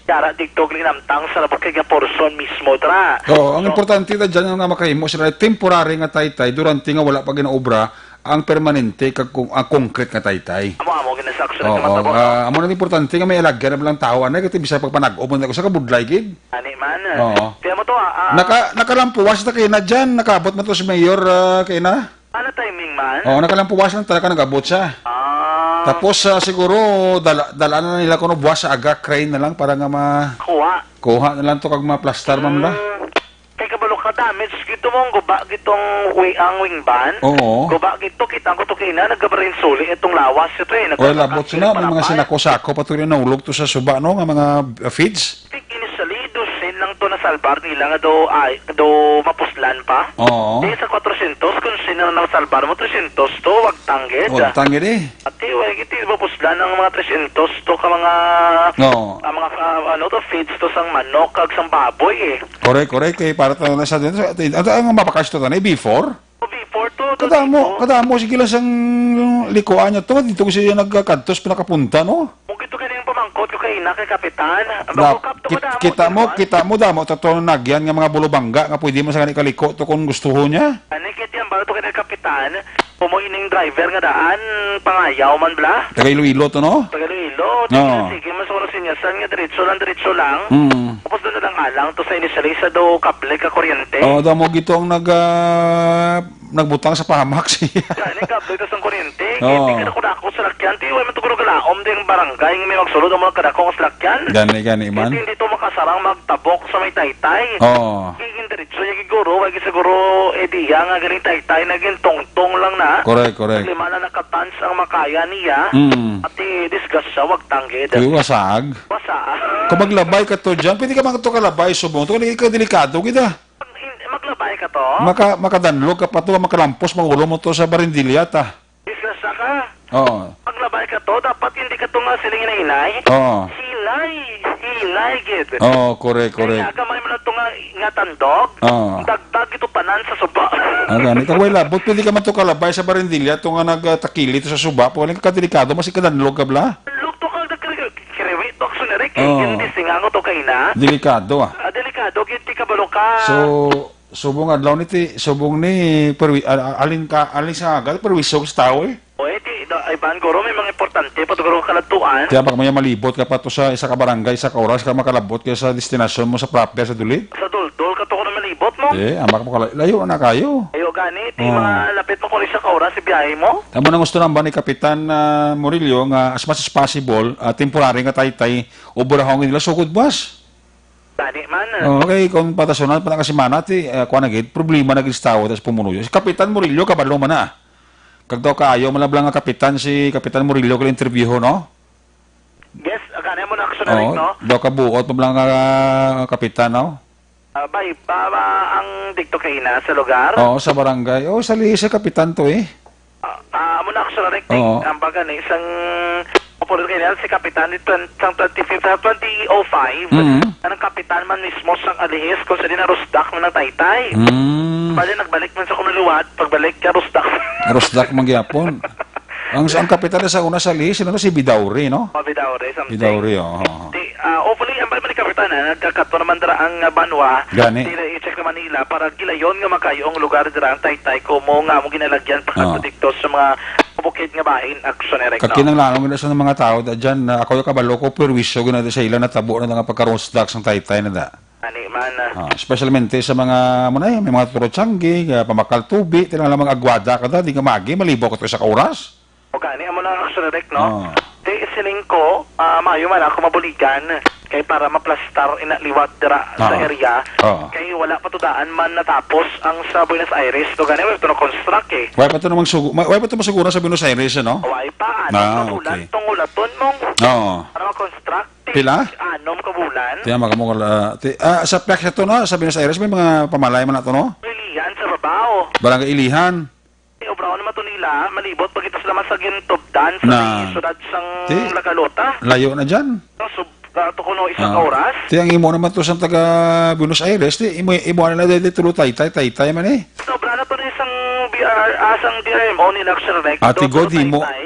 dara digtog linamtang sa labot kay nga porson mismo dra. Oo, ang importante na dyan nga makahimo sila temporary nga taytay durante nga wala pa ginaobra ang permanente kag ang concrete nga taytay. Amo gina sa action Oo, matabo. amo na importante nga may alagyan na lang tao anay kati bisay pagpanag-o mo ko sa kabudlay gid. Ani man. Oo. Kaya mo to Nakalampuwas na kayo na dyan, nakabot mo to si Mayor kayo na. ano timing man? Oo, nakalampuwas lang talaga nagabot siya. Tapos siguro dala na nila kuno buwas sa aga crane na lang para nga kuha na lang to kag ma-plaster man la. Kay kabalo ka damage gito mong guba gitong ang wing ban. Oo. Guba gito kita ko to kina nagabarin suli itong lawas ito eh. Well, labot sila may mga sinako-sako patuloy na ulog to sa suba no nga mga feeds. Initially dosin lang to na salbar nila nga do mapuslan pa. Oo. Di sa 400 kung sino na salbar mo 300 to wag tangged. Wag tangged eh. Ati wag iti mapuslan ang mga 300 to ka mga Oo. ang mga ano to feeds to sang manok kag sang baboy eh. Correct kay para to na sa dito. Ang mapakash to tanay before. Before to Kadamo sige lang sang likuan niya to dito ko siya nagkadtos pinakapunta no. Kung ito kanyang pamangkot ko kay ina kay kapitan, Kita mo damo totoo nagyan nga mga bulubangga nga pwede mo sa kanila kaliko to kung gustuho niya. Ani kit yan ba ito kanyang kapitan, pumuining driver nga daan, pangayaw man bla? Taga Iloilo to no? Tagalilo, sige mas oras sinyasan nga diretso lang. Tapos doon na lang alang to sa initially sa do kable ka kuryente. Oo, damo gito ang nagbutang sa pahamak siya. Ani kable to sa kuryente, Oo. hindi ka ako sa lakyan, tiway man to kuro galaom ding barangay nga may magsulod ang mga kadakong sa lakyan. Gani man. Hindi to makasarang magtabok sa may taytay. Oo. Giging diretso yung giguro, wag siguro diya nga galing taytay naging tongtong lang na. Correct. Lima na nakatans ang makaya niya. At i-discuss siya, wag tangged. Kuya wasag. Basa. Kung maglabay ka to dyan, pwede ka mga to kalabay subong. To ka delikado kita. Maglabay ka to? Makadanlog ka pa to, makalampos, mangulo mo to sa barindilya ta. Discuss ka? Oo. Maglabay ka to, dapat hindi ka to nga silingin na inay. Oo. Hilay, gid. Oo, correct. Kaya gamay mo na to nga tandog. Oo. Dagdag ito panan sa suba. Gani. Kaway labot, pwede ka man to kalabay sa barindilya, to nga nagtakili to sa suba, po ka delikado, mas ikadanlog ka bla. Lugto ka, kiriwi, to akso na rin. Oo. Hindi singango to kay na. Delikado Delikado, ginti ka balo ka. Subong adlaw ni alin sa agad perwisog sa tao eh. Ay ban guro may mga importante patuguro kalatuan. Kaya pag may malibot ka pa to sa isa ka barangay, isa ka oras ka makalabot ka sa destinasyon mo sa proper sa dulit. Sa duldol ka to ko na malibot mo. Ambak mo layo na kayo. Ayo gani, mga lapit mo kung isa ka oras si biyahe mo. Tamo nang gusto nang ba ni Kapitan Murillo nga as much as possible temporary nga taytay oburahong nila sugod bus. Gani man. Okay, kung patasonan pa na kasi manati kuha na gid problema na gid tawo tas pumunuyo. Si Kapitan Murillo kabalo man na. Kag daw kaayo malablang nga kapitan si Kapitan Murillo ko interview no. Yes, gani mo na action na no. Daw kabuot mablang nga kapitan no. Bay, ang dikto kay na sa lugar. Oo, sa barangay. Sa sa kapitan to eh. Mo na action na ang baga na isang popular kay si Kapitan ni 2005. Anong kapitan man mismo sang alihis kung sa dinarusdak mo ng taytay. Bali nagbalik man sa kumuluwat, pagbalik ka rusdak. Rusdak mangyapon. Ang kapitan sa una sa lihis, si Bidauri, no? Bidauri, something. Bidauri, oo. Hopefully, ang bali kapitan nagkakato naman dara ang banwa. Gani. I-check na Manila para gilayon nga makayo ang lugar dira ang taytay ko mo nga mo ginalagyan pa dikto sa mga bukid nga bahin action erect. Kakinang lanong sa mga tao dyan na ako yung kabalo ko perwisyo gina sa ilan na tabo na nga pagkarusdak sang taytay na da. Ani man. Especialmente sa mga may mga turotsanggi, pamakal tubi, tinang lamang agwada ka da, di ka magi, malibo ka to sa kauras. O gani, amo na action erect, no? Di isiling ko, mayo man ako mabuligan kay para maplastar inaliwat dira sa area. Kay wala pa tudaan man natapos ang sa Buenos Aires. To gani, wala to na-construct eh. Wala pa to masuguro sa Buenos Aires, no? Wala pa. Okay. Tong ulaton mong. Para ma-construct. Pila? Anom ka bulan. Tiyan, sa plek ito, no? Sa Buenos Aires, may mga pamalay man na ito, no? Ilihan sa babaw. Barangay Ilihan. Obraw naman to nila, malibot, pag ito sila masagin tubdan sa Na. may sudad sang Ti. Lagalota. Layo na dyan. So, ito ko no, isang oras. Ti ang imo naman to sa taga Buenos Aires, ti imo na dito tulo tay man eh. Sobra na to na isang BR, asang DRMO ni Luxury Rec. Ati Ito, God,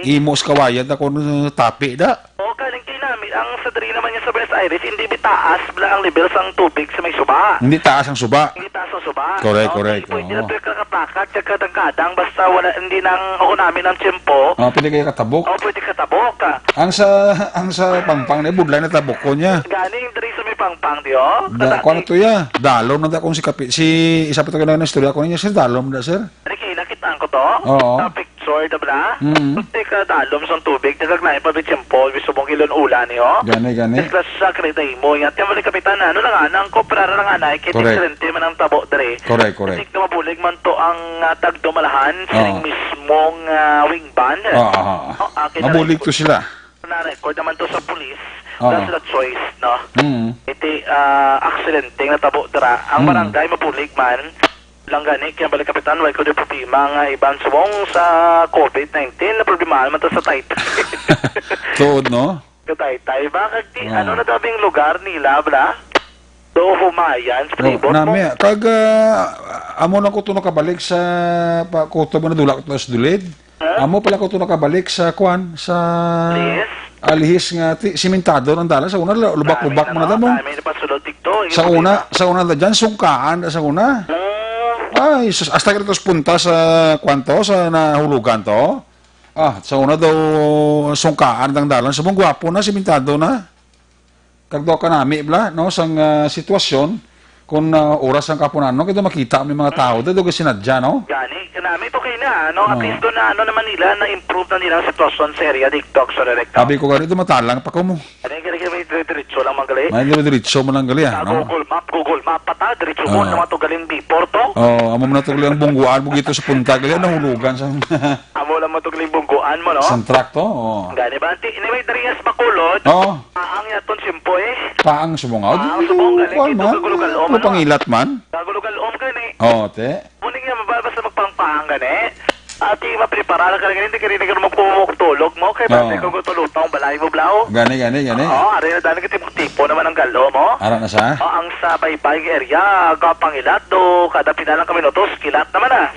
imo sa kawayan ako tapi da. O, kaling kinamit. Ang sadri naman niya sa Buenos Aires, hindi bitaas bala ang level sang tubig sa may suba. Hindi taas ang suba. Hindi taas ang suba. Correct, No? correct, Hindi oo. na kakatakat, kadang-kadang, basta wala, hindi nang ako namin ng tiyempo. Pwede kayo katabok. O, pwede katabok ka. Ang sa pangpang na budlay na tabok ko niya. Ganing dari sa may pangpang, di o? Ko ano to ya? Dalom na da kung si isa pa to na istorya ko niya sir dalom da sir. Riki, nakitaan ko to. Oo. Sa picture, da bala? Mhm. Pwede ka dalom sa tubig, nagagnain pa may tiyempo, gusto mong kilon ulan, niyo? Gani. Isla sa kretay mo, yan. Tiyan mo ni Kapitan, ano na nga, nang koprar na nga na, kaya Correct. diferente man ang tabo, dre. Correct. Hindi ka mabulig man to ang tagdumalahan, sining mismong wingban. Mabulig to sila. Na-record naman to sa pulis, Oo. dahil sila choice, no? Mm. Iti, aksidente nga tabo, dra. Ang barangay mabulig man, lang gani, kaya balik Kapitan, wala ko di problema nga ibang subong sa COVID-19 na problema naman to sa Taytay. Tuod no? Sa Taytay, bakit di, ano na dabing lugar nila, bla? Do humayan, Spribot mo. Nami kag amo lang ko to nakabalik sa kuto mo na dula ko sa dulid. Amo pala ko to nakabalik sa kwan sa Yes. alihis nga simentado ng dala sa una lubak-lubak mo na damo. May napasulod dito. Sa una da dyan sungkaan sa una. Ay, sus, hasta que punta sa kwanto, sa nahulugan to. Sa una daw sungkaan ng dalan. Sabong gwapo na, simentado na. Kagdo ka nami, bla, no? Sang sitwasyon, kung oras ang kapunan, no? Kaya makita may mga tao, doon ka sinadya, no? Gani, kanami ito kayo na, no? At least doon na, ano naman nila, na-improve na nila ang sitwasyon sa area, diktok, sa direct. Sabi ko ganito, matalang pa ko mo. Ano yung may diretso lang manggali? May diretso mo lang gali, no? Google Map pata, diretso mo naman ito galing before to. Amo mo na ito ang bungguan mo gito sa punta, gali, nahulugan sa Amo lang mo ito galing bungguan mo, no? trakto, Gani ba? Anyway, Darias Bacolod, ang yaton simpo eh. Paang sumungaw, subong galing ito, gagulugalom, ano? pangilat man. Gagulugalom gani. Te. Muning nga mababasa magpangpang gani. Ati maprepara ka gani, hindi ka rin magpumugtulog mo. Kaya ba, kung gutulutang balay mo blao. Gani. Oo, ari na dahil ka tipo naman ang galo mo. Ara na sa? Ang sa baybay area, kapangilat do, kada pinalang kami notos, kilat naman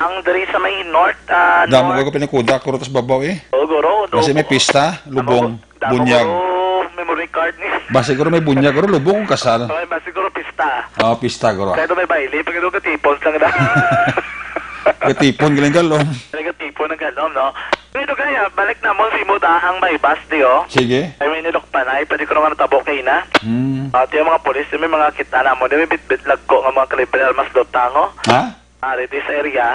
Ang dari sa may north, Damo ko pinikuda ko rotas babaw eh. Goro, Kasi may pista, lubong, bunyag. Memory card ni. Ba siguro may bunyag guro, lubong kasal. Okay, ba siguro pista. Pista guro. Kaya may baile, pag ito katipon lang na. Katipon galing galom. Katipon ng galom, no? Pero kaya, balik na mo si Muda ang may bus, diyo. Sige. Ay, may nilok pa na, pwede ko naman natabok kayo na. At yung mga polis, may mga kita na mo, may bit-bit lag ko ng mga kalibre almas dotango. Ha? Dito sa area.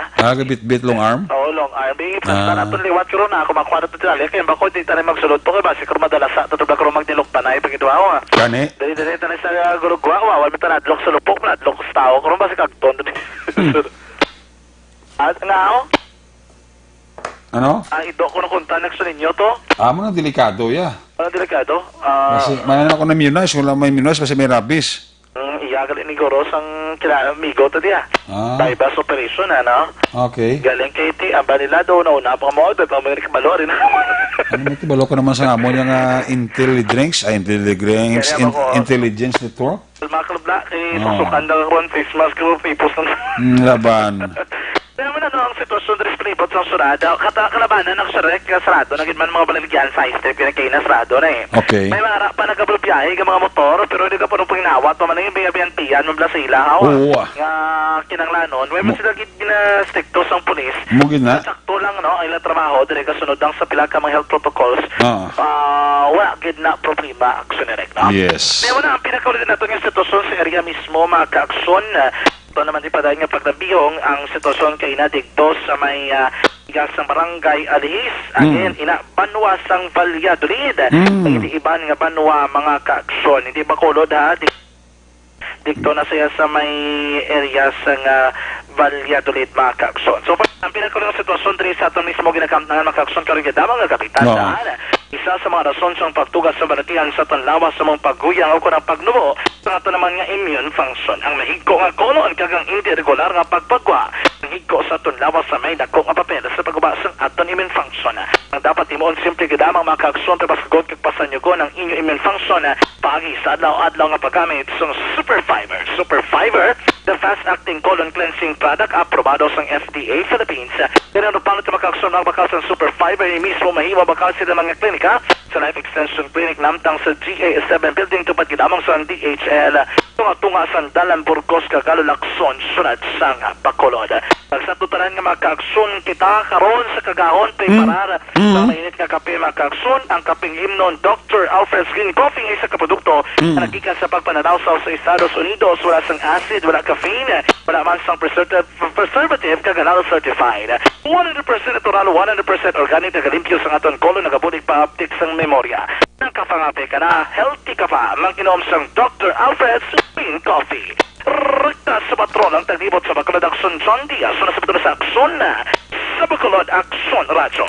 Bit-bit long arm? Oo, long arm. Basta na ito liwat ko ron na, kumakuha na ito tinali. Kaya bako, di tayo magsulod po kayo, basi ko madalasa, tutubla ko ron magnilok pa na, ipag ito ako. Gani? Dali tayo sa gurugwa, wala may tanadlok sa lupok, nadlok sa tao, ko ron basi kagton. At nga ako, Ano? ito ko na kontanak sa ninyo to. Amo na delikado ya. Ano delikado? Kasi manan ako na immunize, wala may immunize kasi may rabies. Iyagal ni Goros ang amigo to diya. Bypass operation, ano? Okay. Galing kay ti, aba nila doon, nauna pa mo, doon pa may kabalo rin. Ano mo balo ko naman sa amo yung intelligence network? Makalabla, susukan na ron, face mask, pipos ng... Laban. Kaya mo na ang sitwasyon rin pripot sa surada. Kalabanan ng surek, sarado, naging man mga baligyan sa step, pinagkain na sarado na eh. Okay. May mga harap pa nagkabalbiyahe ka mga motor, pero hindi ka pa nung panginawat, paman yung biyabiyan-piyan, mabla sa ilaw. Oo. Nga kinanglanon, may mas sila gina-stikto sa pulis. Mugin na? Sakto lang, no, ay lang trabaho, dire kasunod lang sa pila ka mga health protocols. Wala, gid na problema, aksyon direct, no? Yes. Kaya wala, ang pinakaulit na ito yung sitwasyon sa area mismo, mga ka-aksyon. Ito naman di pa dahil nga pagnabihong ang sitwasyon kay Nadigdos sa may igas ng barangay Alihis. Again, ina Banwa sang Valladolid. Hindi iban nga Banwa mga ka-aksyon. Hindi ba kulod ha? Dikto na siya sa may area sang Valladolid mga ka-aksyon. So, ang pinakaulit ng sitwasyon diri sa ito mismo ginakamp na mga ka-aksyon karon damang nga kapitan isa sa mga rason sa pagtugas sa balatihan sa tanlawas sa mga pagguyang o kunang pagnubo sa ito naman nga immune function. Ang mahigko nga konon kagang hindi regular nga pagpagwa higko sa aton lawas sa may dako nga papel sa pagbaba sa aton immune function. Ang dapat imoon simple gadamang makakson para pasagod kag pasanyugon ang inyong immune function pagi sa adlaw-adlaw nga paggamit sa Super Fiber. Super Fiber, the fast-acting colon cleansing product aprobado sa FDA Philippines. Pero ano paano ito makakson ang bakal sa Super Fiber ni mismo mahiwa bakal sa mga klinika sa Life Extension Clinic namtang sa GA7 building tupad gidamang sa DHL tunga-tunga sa Dalan Burgos Cagalo Lacson sunod sang Bacolod. Nagsatutaran nga makakson kita karon sa kagahon preparar sa mainit nga kape makakson ang kapeng himnon Dr. Alfred's Green Coffee nga isa ka produkto na nagikan sa pagpananawsaw sa Estados Unidos. Wala sang acid, wala caffeine, wala man sang preservative kaganalo certified. 100% natural, 100% organic nagalimpyo sa aton kolon nagabudig pa uptick sang memorya. Nakapangape ka na, healthy ka pa, manginom sang Dr. Alfred's Green Coffee. Rekta sa patron ang taglibot sa Bacolod Akson John Diaz na sa patron sa Akson sa Bacolod Akson Radyo.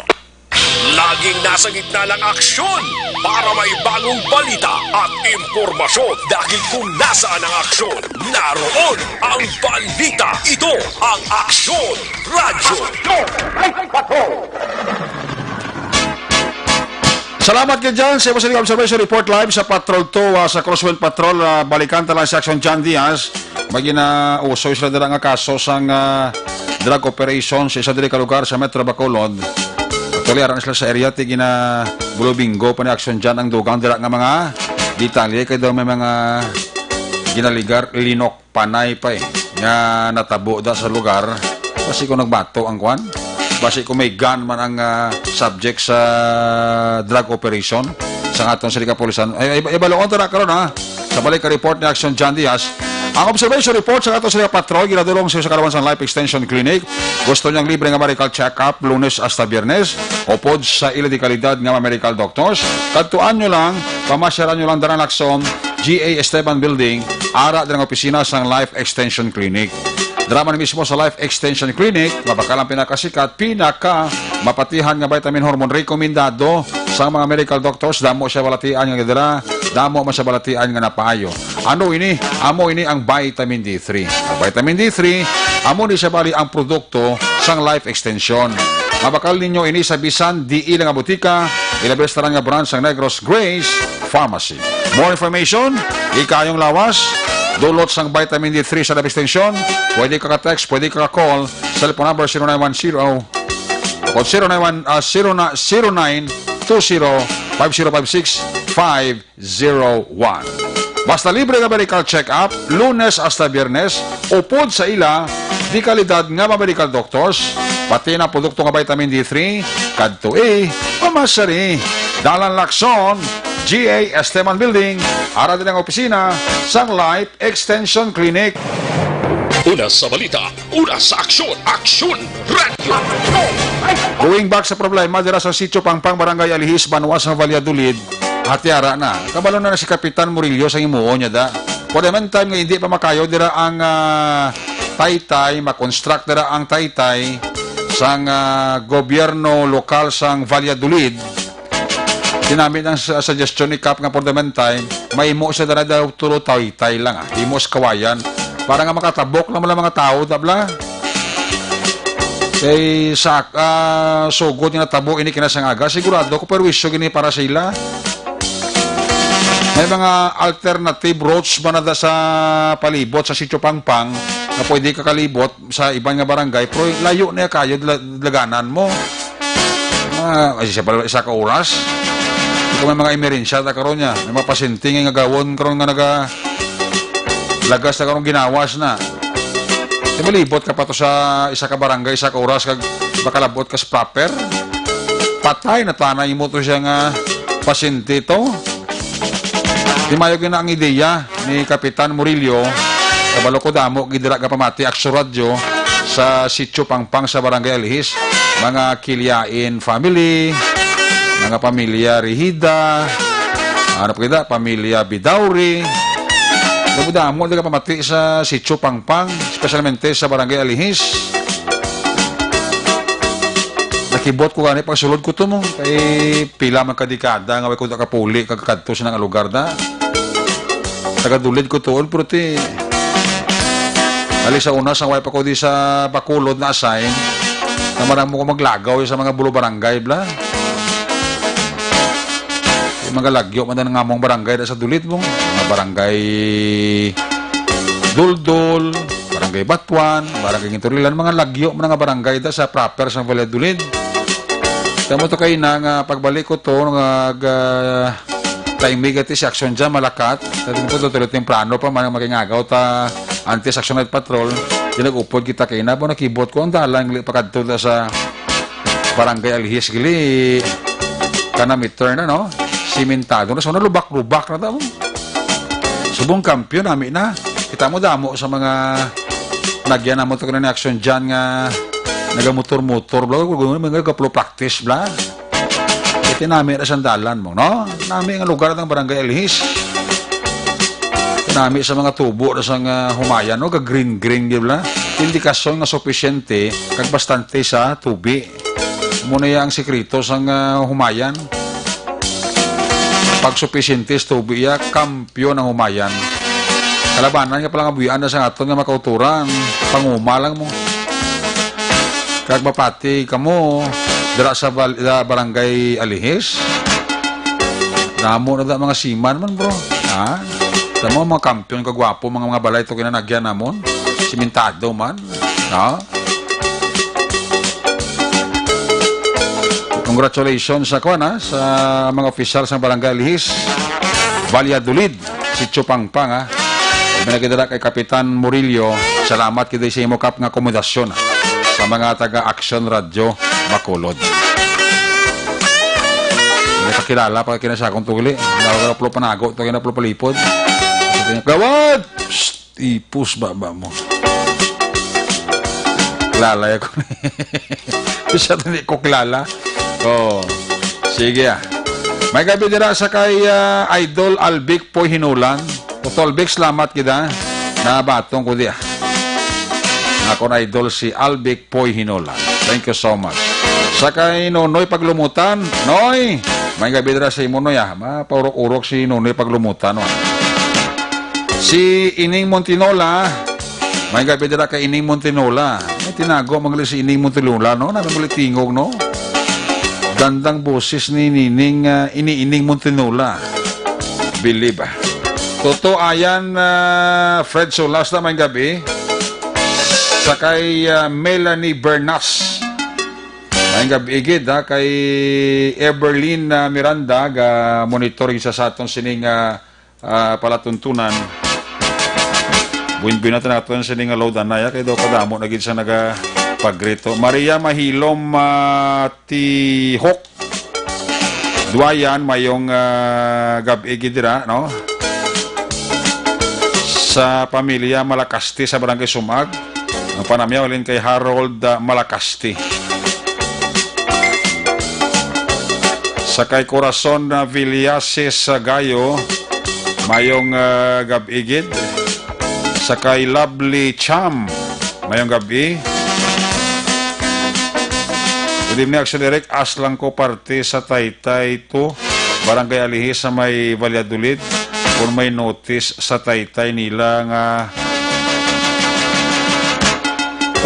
Laging nasa gitna ng aksyon para may bagong balita at impormasyon dahil kung nasaan ang aksyon, naroon ang balita. Ito ang Aksyon Radyo. Salamat kayo dyan sa Pacific Observation Report live sa Patrol 2 sa Crosswind Patrol. Balikan talang sa Action John Diaz. Magina uso sila dira nga kaso sang drug operation sa isa diri ka lugar sa Metro Bacolod. Actually, aran sila sa area tigina bulubinggo pa ni Action John ang dugang dira nga mga detalye kay daw may mga ginaligar linok panay pa nga natabo da sa lugar kasi kung nagbato ang kwan. Basi kung may gun man ang subject sa drug operation sa atong sa kapulisan. Ay, ibaloon tara karon ha. Sa balik ka report ni Action John Diaz. Ang observation report sa atong sa patrol ginadulong sa Kalawan sa Life Extension Clinic. Gusto niyang libre nga medical check-up Lunes hasta Biyernes upod sa ila di kalidad nga medical doctors. Kadtuan nyo lang, pamasyaran nyo lang darang Lacson, GA Esteban Building, ara din ang opisina sa Life Extension Clinic. Drama mismo sa Life Extension Clinic, mabakalang pinakasikat, mapatihan nga vitamin hormone rekomendado sa mga medical doctors. Damo siya balatian nga gidira, damo man siya balatian nga napaayo. Ano ini? Amo ini ang vitamin D3. Ang vitamin D3, amo ni siya bali ang produkto sang Life Extension. Mabakal ninyo ini sa bisan di ilang butika, ilabes tarang nga brand sang Negros Grace Pharmacy. More information, ikayong lawas, dulot sang vitamin D3 sa Life Extension. Pwede ka ka-text, pwede ka ka-call sa telephone number 0910-0920-5056-501. Basta libre nga medical check-up, Lunes hasta Biyernes, upod sa ila, di kalidad nga medical doctors, pati na produkto nga vitamin D3, kadto pamasari, Dalan Lacson, GA Esteban Building, ara din ang opisina sang Life Extension Clinic. Una sa balita, una sa aksyon, Aksyon Radio. Going back sa problema dira sa Sitio Pangpang, Barangay Alihis, Banuas ng Valladolid, hatiara na. Kabalo na si Kapitan Murillo sa imuon niya da. For the meantime nga hindi pa makayo dira ang taytay, makonstruct dira ang taytay sang gobyerno lokal sang Valladolid. Tinamit ang suggestion ni Kap nga for the meantime, may imo siya dara daw turo taytay lang imo sa kawayan. Para nga makatabok naman ang mga tao, tabla. Kay sugod nga tabo ini kinasang aga, sigurado ko perwisyo gini para sa ila. May mga alternative routes ba na sa palibot sa Sitio Pangpang na pwede ka kalibot sa ibang nga barangay, pero layo na kayo laganan mo. Isa ka oras. Kung may mga emerensya ta karon niya, may mga pasyente nga gawon karon nga lagas na karong ginawas na. Di malibot ka pa to sa isa ka barangay, isa ka oras, kag bakalabot ka sa proper. Patay na tanay mo to siya nga pasyente to. Di mayo gina ang ideya ni Kapitan Murillo, kabalo ko damo, gidira ka pamati, Aksyon Radio, sa Sitio Pangpang sa Barangay Alihis, mga Kilyain family, mga pamilya Rihida, ano pa kita, pamilya Bidauri, damo ka pamati sa Sitio Pangpang, especialmente sa Barangay Alihis. Nakibot ko gani pag sulod ko to mo, kay pila man kadikada, nga way ko nakapuli, kagkadto sa nga lugar na. Tagadulid ko to, pero Ali sa una, sa wife ako di sa Bacolod na assign, naman mo ko maglagaw sa mga bulo barangay, bla. Yung mga lagyo, man na nga mong barangay na sa dulit mo. Mga barangay Duldul, barangay Batuan, barangay Inturilan, mga lagyo, mga barangay da sa proper sa Valladolid. Tama to kayo na nga pagbalik ko to, taimig at si action dyan, malakat. Tadi mo to, tuloy temprano pa, magingagaw ta anti-Action Night Patrol. Dinag-upod kita kayo na, nakibot ko, ang dalang pagkatulad sa barangay Alihis, gili, kanamitter na, no? Simentado na, so nalubak-lubak na tamo. Subong kampiyon namin na. Kita mo damo sa mga nagyan na mo ito na action dyan nga nagamotor-motor, bla, mga kaplo practice, bla. Ito namin na sandalan mo, no? Namin ang lugar ng barangay Alihis. Ito namin sa mga tubo na sa humayan, no? Ka-green-green, bla. Indikasyon nga sufisyente, kagbastante sa tubi. Muna yung sikrito sa humayan. Pag sufisyente sa tubi, kampyon ng humayan. Kalabanan nga palang abuyan na sa aton nga makauturan. Pangumalang mo. Kag mapati kamo dira sa barangay Alihis. Namo na da mga siman man, bro. Ha? Tamo mga kampiyon kagwapo mga balay to kinanagyan namon. Simentado man. Ha? Congratulations sa sa mga opisyal sa barangay Alihis. Valladolid, si Chupangpang, ha. Pinagdala kay Kapitan Murillo, salamat kita sa imo kap nga akomodasyon sa mga taga-Action Radio Bacolod. Hindi kakilala pa kinasakong tuli. Nakakaplo panago, ito kinaplo palipod. Gawad! Psst! Ipus baba mo. Kilala ako. Bisa hindi ko kilala. Oh, sige ah. May gabi dira sa kay Idol Albic po hinulan. Totol Albic, salamat kita. Nabatong ko diya. Ako na idol si Albic Poy Hinola. Thank you so much. Sa kay Nonoy Paglumutan. Noy! May gabi dira sa imo, Noy, ah. Mapaurok-urok si Nonoy Paglumutan, no? Si Ining Montinola. May gabi dira kay Ining Montinola. May tinago magli si Ining Montinola, no? Nabibuli tingog, no? Gandang boses ni Ining Montinola. Believe, ah. Totoo ayan, Fred Solas na may gabi. Sa kay Melanie Bernas. May gabi igid, ha, kay Everlyn Miranda, monitoring sa aton sining palatuntunan. Buin-buin natin natin sining load anaya, kay daw kadamo na gid sa nagapagreto. Maria Mahilom Tihok. Duayan, mayong gabi igid dira, no? Sa pamilya Malakasti sa Barangay Sumag. Ang panamya walin kay Harold Malakasti. Sa kay Corazon Villases Gayo, mayong gabigid. Sa kay Lovely Cham, mayong gabi. Good evening, Direct. Aslang ko parte sa Taytay 2, Barangay Alihis sa may Valladolid. Kung may notice sa Taytay nila nga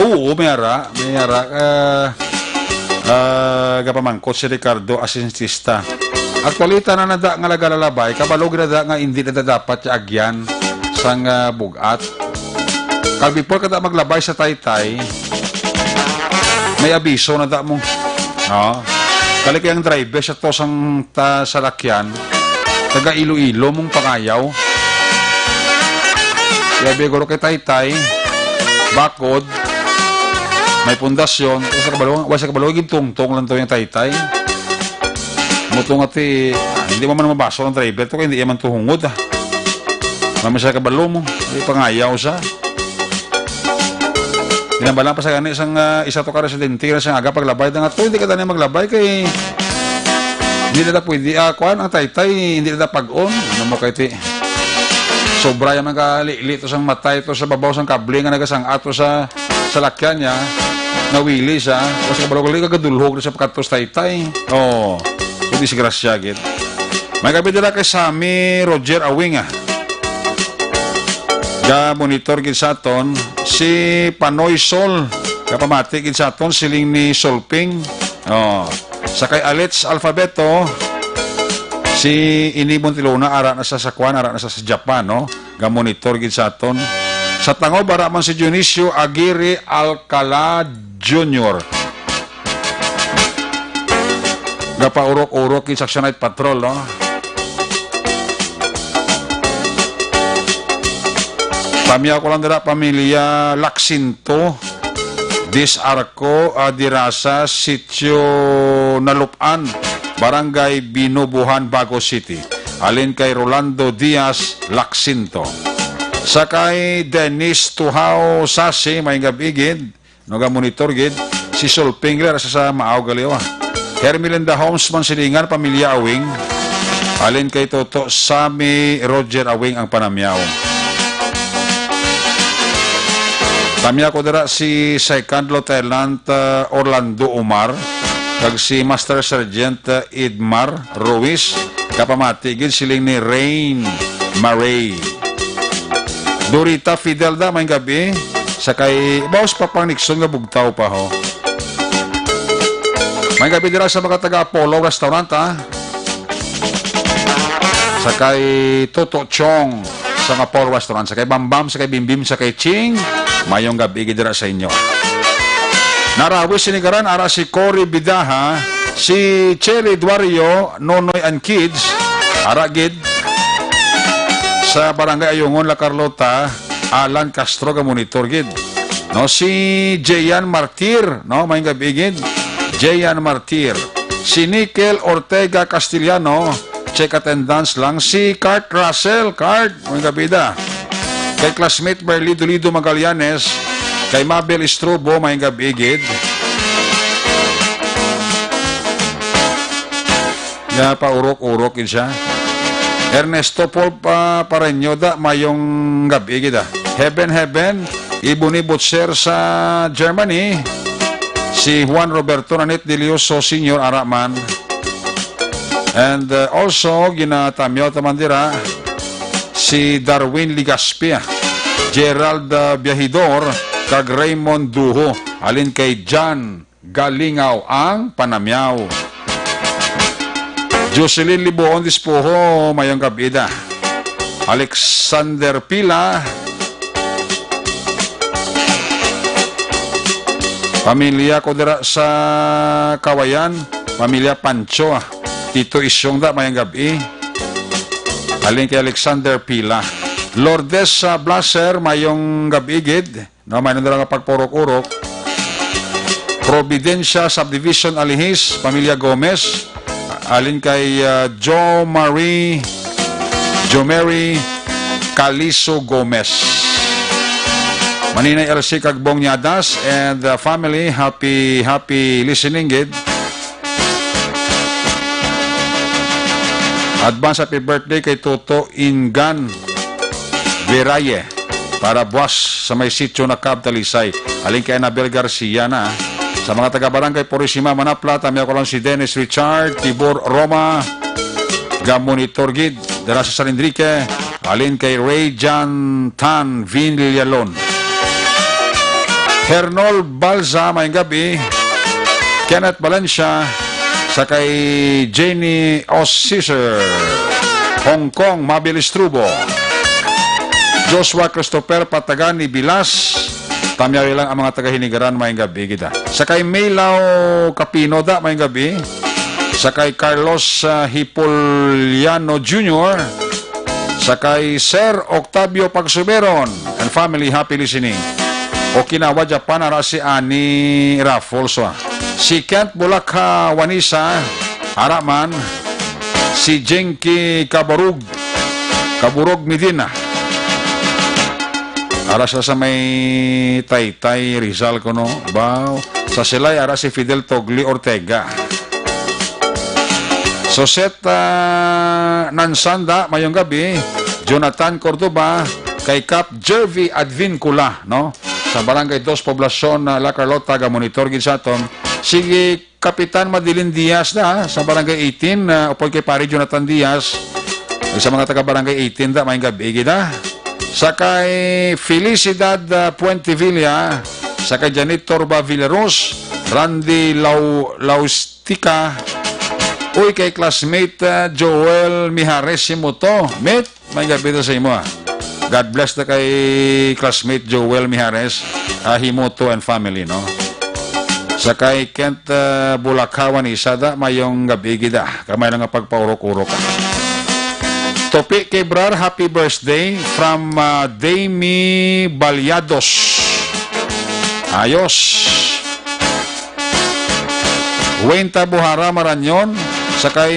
oo, mayara gapamangkot si Ricardo Asensista. Aktualita na nada nga lagalalabay, kabalog na da nga hindi na dapat agyan sang bugat. Kag before kada maglabay sa Taytay, may abiso na da mo. No? Kali kayang driver sa tosang salakyan, taga Iloilo mong pangayaw. Kaya bigoro kay Taytay, bakod, may pundasyon, wasa kabalong, gintungtong lang to yung Taytay. Mutong ati, hindi mo man mabaso ng driver to, kaya hindi yaman tuhungod. Mamasa kabalong mo, hindi pangayaw sa. Dinabala pa sa gani, isa to ka residente, kasi aga paglabay na nga to, hindi ka tayo maglabay kay hindi na pwede, kuhan ang Taytay, hindi na pag-on. Ano mo kayo, sobra yung mga lito sang matay to sa babaw sang kable nga nagasang ato sa lakyan niya, nawili siya, kasi kabalog-gali kagadulhog na sa pagkatos Taytay. Oo, hindi si Gracia, git. May gabi nila kay Sammy Roger Awing, Ga monitor gid sa aton si Panoy Sol. Kapamati gid sa aton siling ni Solping. Oh, sakay Alets Alfabeto si Inibon Tilona ara na sa sakwan, ara na sa Japan, no? Ga monitor gid sa aton. Sa Tangob ara man si Dionisio Aguirre Alcala Jr. Ga paurok-urok gid Section 8 Patrol, no? Pamiya ko lang dira pamilya Laksinto Dis Arco Dirasa Sitio Nalupan Barangay Binubuhan Bago City alin kay Rolando Diaz Laksinto sakay Dennis Tuhao Sasi may gabigid noga monitor gid si Sol Pingler sa Maaw Galiwa Hermelinda Holmes man silingan pamilya Awing alin kay Toto Sami Roger Awing ang panamyaw. Kami ako dira si Second Lieutenant Orlando Umar kag si Master Sergeant Idmar Ruiz kapamati gid siling ni Rain Maray. Dorita Fidelda may gabi sakay bawas pa pang Nixon nga bugtaw pa ho. May gabi dira sa mga taga Apollo Restaurant ha. Sakay Toto Chong sa Apollo Restaurant sakay Bambam sakay Bimbim sakay Ching. Mayong gabi gidira sa inyo. Narawis sinigaran ara si Cory Bidaha, si Cherry Duario, Nonoy and Kids, ara gid sa Barangay Ayungon, La Carlota, Alan Castro ga monitor gid. No si Jayan Martir, no mayong gabi gid. Jayan Martir. Si Nickel Ortega Castellano, check attendance lang. Si Cart Russell, Cart, mayong gabi da. Kay classmate Berlido Lido Magallanes, kay Mabel Estrobo, may gabigid. Ya, paurok-urok siya. Ernesto Paul Pareño da, mayong gabigid da. Heaven, Ibuni Butcher sa Germany. Si Juan Roberto Nanit Delioso Sr. Araman. And also, ginatamyo tamandira, si Darwin Ligaspia, Gerald Biahidor, kag Raymond Duho, alin kay John Galingaw ang panamyaw. Jocelyn Libuon Dispoho, mayong kabida. Alexander Pila, pamilya ko dira sa Kawayan, pamilya Pancho, Tito Isyong da, mayong gabi. Alin kay Alexander Pila. Lourdes Blaser, mayong gabigid. No, may nandala nga pagpurok-urok. Providencia Subdivision Alihis, pamilya Gomez. Alin kay Jo Mary Caliso Gomez. Maninay LC Kagbong Nyadas and the family, happy listening gid. Advance happy birthday kay Toto Ingan Viraye para buwas sa may sityo na Cab Talisay. Alin kay Anabel Garcia na. Sa mga taga-barangay Purisima, Manapla, tamiya ko lang si Dennis Richard, Tibor Roma, Gamonitor Gid, dala sa San Enrique, alin kay Ray Jan Tan Villalon. Hernol Balza, may gabi, Kenneth Valencia, sa kay Jenny Osciser, Hong Kong, Mabilis Trubo, Joshua Christopher Patagani Bilas, tamyawi lang ang mga taga-hinigaran, may gabi kita. Sa kay Maylaw Capino da, may gabi. Sa kay Carlos Hipoliano Jr., sa kay Sir Octavio Pagsuberon, and family, happy listening. Okinawa, Japan, ara si Ani Raffles, si Kent Bulakha Wanisa, Araman, si Jenky Kaburog Medina, ara sa may Taytay Rizal ko no, baw. Sa silay, ara si Fidel Togli Ortega. Soseta Nansanda, mayong gabi, Jonathan Cordoba, kay Cap Jervy Advincula, no? Sa Barangay 2, Poblasyon La Carlota, Gamonitor Ginsaton. Sige, Kapitan Madilin Diaz na, sa Barangay 18, upod kay Pari Jonathan Diaz. Sa mga taga Barangay 18 da, may gabi, gida. Sakay Felicidad Puentevilla, sakay Janitor Villaros, Randy Laustica, uy kay classmate Joel Mijares Himoto. Mate, may gabi sa imo God bless na kay classmate Joel Mijares, Himoto and family, no? Sakay Kent Bulakawan Isada, mayong gabi gida, kamay lang nga pagpaurok-urok ka. Topi kay Brar, happy birthday from Dami Balyados. Ayos. Wayne Tabuhara Maranyon, sakay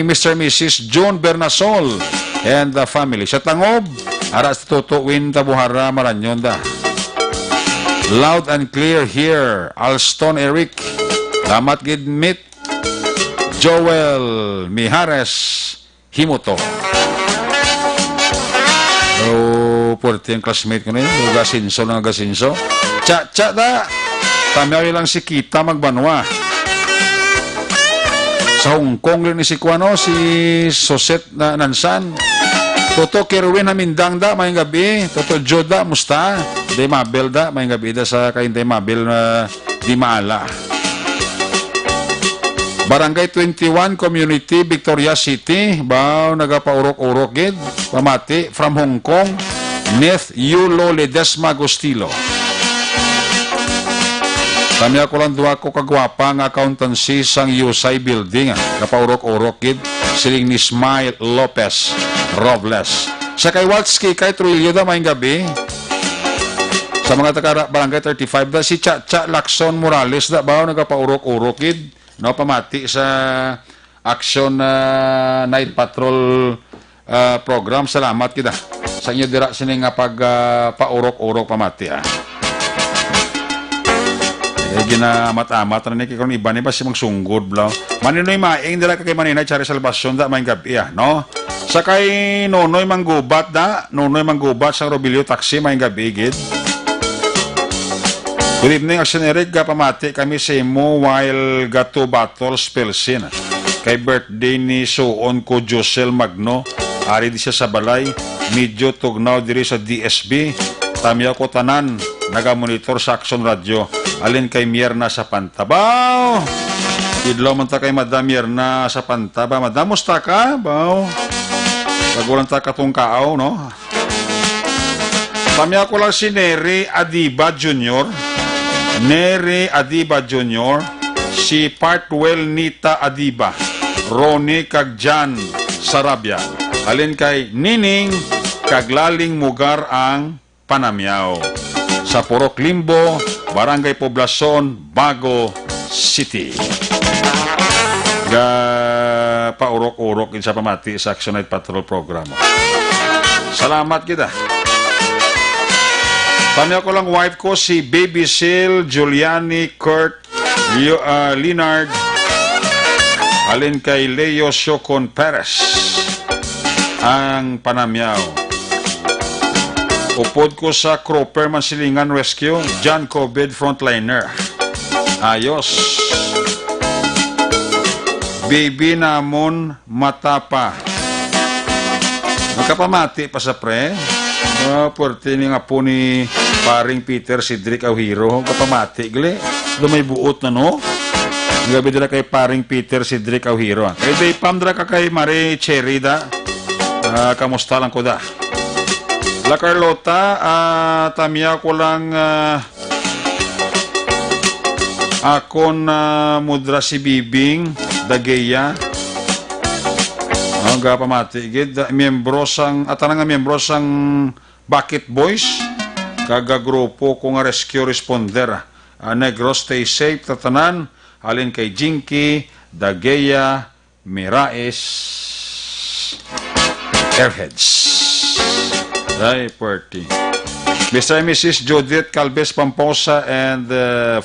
Mr. Mrs. John Bernasol and the family. Sa Tangob, aras Toto Wayne Tabuhara Maranyon da. Loud and clear here, Alston Eric, Lamat Gidmit, Joel Mijares Himoto. Puwerte yung classmate ko na yun. Gasinso na gasinso. Cha da. Tamiyaw lang si Kita Magbanwa. Sa Hong Kong rin ni si Kuano, si Soset na Nansan. Toto Kerwin Hamindang da, mayang gabi. Toto Joda, musta? Di Mabel da, mayang gabi da sa kain di Mabel na di maala. Barangay 21 Community, Victoria City. Bao, nagapaurok-urok gid. Pamati from Hong Kong. Neth Yulo Ledesma Gustilo. Kami ako lang duwa ko kagwapa ng accountancy sang Yusay Building. Kapaurok-urok gid. Siling ni Smile Lopez Robles. Sa kay Waltski, kay Trujillo da, mayang gabi. Sa mga taga Barangay 35 da, si Cha Lacson Morales da, bao, nagapaurok-urok gid. No, pamati sa Action Night Patrol program. Salamat kita sa inyo dira sini nga pag paurok-urok pamati ginamat-amat na ni kung iba ni ba si magsunggod blaw maninoy maing dira kay maninay Chari Salvacion da may gabi no sa kay Nonoy Manggubat da Nonoy Manggubat sa Robilio Taxi may gabi gid. Good evening, Action Eric. Pamati kami sa imo while gato battles Pelsin. Kay birthday ni Suon ko Josel Magno. Ari di siya sa balay. Medyo tugnaw diri sa DSB. Tamiya ko tanan. Naga-monitor sa Action Radio. Alin kay Mierna sa Pantabaw. Idlaw man ta kay Madam Mierna sa Pantaba. Madam, musta ka? Baw. Pagulang ta katong kaaw, no? Tamiya ko lang si Neri Adiba Jr., Neri Adiba Jr., si Partwell Nita Adiba, Ronnie Kagjan Sarabia, alin kay Nining Kaglaling Mugar ang Panamyaw, sa Purok Limbo, Barangay Poblacion, Bago City. Paurok-urok sa pamati sa Action Night Patrol program. Salamat kita. Tanya ko lang wife ko si Baby Sil, Giuliani, Kurt, Leonard, alin kay Leo Siocon Perez, ang Panamyaw. Upod ko sa Cropper Mansilingan Rescue, John Covid Frontliner. Ayos. Baby namon matapa. Magkapamati pa sa pre. Puwerte ni nga po ni paring Peter Cedric Auhiro. Kapamati, gali. May buot na, no? Gabi dila kay paring Peter Cedric Auhiro. Kay day pamdra ka kay Marie Cherry da. Kamusta lang ko da. La Carlota, tamiya ko lang akon mudra si Bibing Dageya. Pamati, gid miyembro sang atanang nga miyembro sang Bucket Boys, kaga grupo ko nga rescue responder. Negros, stay safe, tatanan, alin kay Jinky, Dageya, Miraes, Airheads. Ay, party. Mr. and Mrs. Judith Calves Pamposa and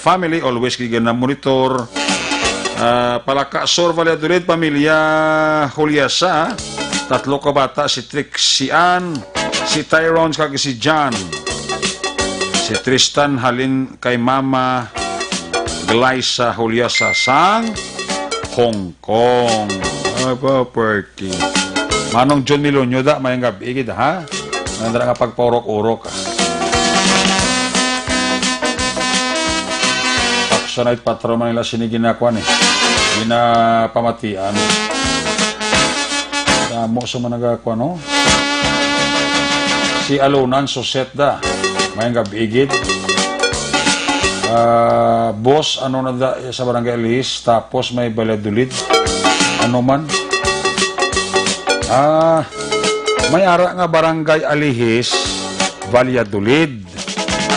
family, always kigan na monitor. Palaka, Sor Valladolid, pamilya Juliasa, tatlo ka bata, si Trixie Ann, si Tyrone, kag si John, si Tristan, halin kay Mama Glyza Juliasa sang Hong Kong. Party. Manong John Milonyo da, mayang gabi, ha? Nandra nga pagpaurok-urok. Aksonite patrol man nila siniginakuan eh. Ginapamatian. Damo sa managakuan, no? Si Alunan Susetda. May gabigid. Boss, ano na da, sa Barangay Alihis, tapos may Valladolid. Ano man? May ara nga Barangay Alihis, Valladolid.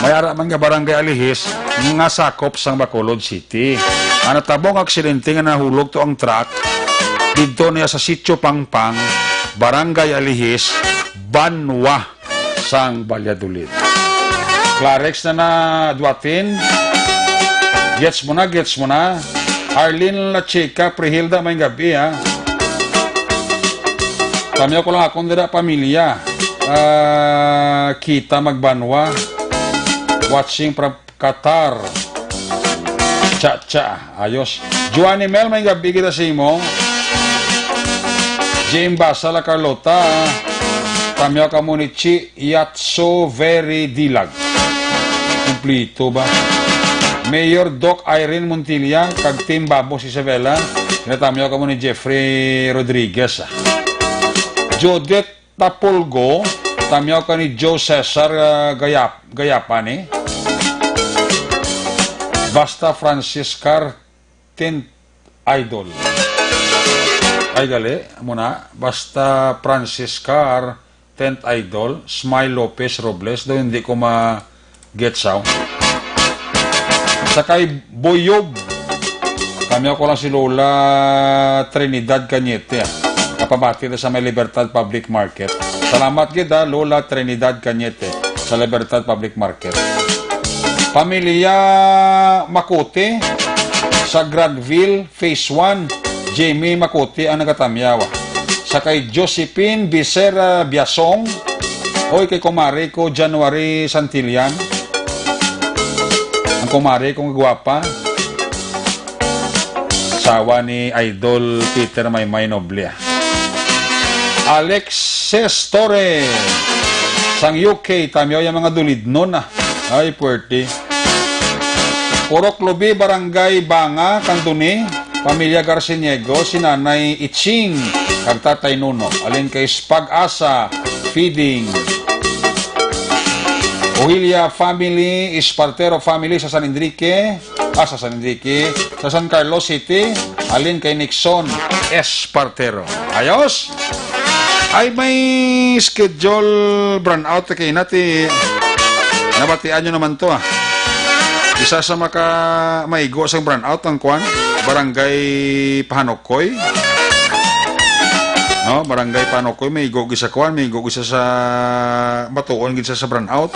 May ara man nga Barangay Alihis, nga sakop sang Bacolod City. Ano tabong aksidente nga nahulog to ang truck, dito niya sa Sitio Pangpang, Barangay Alihis, Banwa, sang Valladolid. Clarex na duwatin. Gets mo na. Arlene La Chica, Prehilda, may gabi, ha? Tamiyo ko lang akong dira pamilya. Kita magbanwa. Watching from Qatar. Cha. Ayos. Juani Mel, may gabi kita si mo. Jane Basala Carlota. Tamiyo ka mo ni Chi Yatso Very Dilag. Kumplito ba? Mayor Doc Irene Montilla, kag Team Babos Isabela, natamyo ka mo ni Jeffrey Rodriguez. Jodette Tapolgo, tamyo ka ni Joe Cesar Gayapan eh. Basta Franciscar Tent Idol. Ay gali, muna. Basta Franciscar Tent Idol, Smile Lopez Robles, daw hindi ko ma-get sound. Sakay Boyob. Kami ako lang si Lola Trinidad Cañete. Kapabati na sa may Libertad Public Market. Salamat kita, Lola Trinidad Cañete sa Libertad Public Market. Pamilya Makote sa Granville Phase 1. Jamie Makote ang nagatamyawa. Sakay Josephine Bisera Biasong. Oy kay kumare ko January Santillan. Ang kumare kong gwapa, sawa ni Idol Peter Maymay Noble. Alexis Torre sang UK, tamyo yung mga dulid nun ay puwerte. Purok Lubi, Barangay Banga, Kanduni, Pamilya Garciniego, si Nanay Iching, kag Tatay Nuno, alin kay Spag-asa Feeding. Ohilia family, Espartero family sa San Enrique, sa San Carlos City, alin kay Nixon Espartero. Ayos! Ay may schedule burnout kay nati. Nabatian nyo naman to Isa sa maigo sa burnout ang kwan, Barangay Pahanokoy. No, Barangay Panokoy, may gisa kuan, may gisa sa batuon, gisa sa burnout.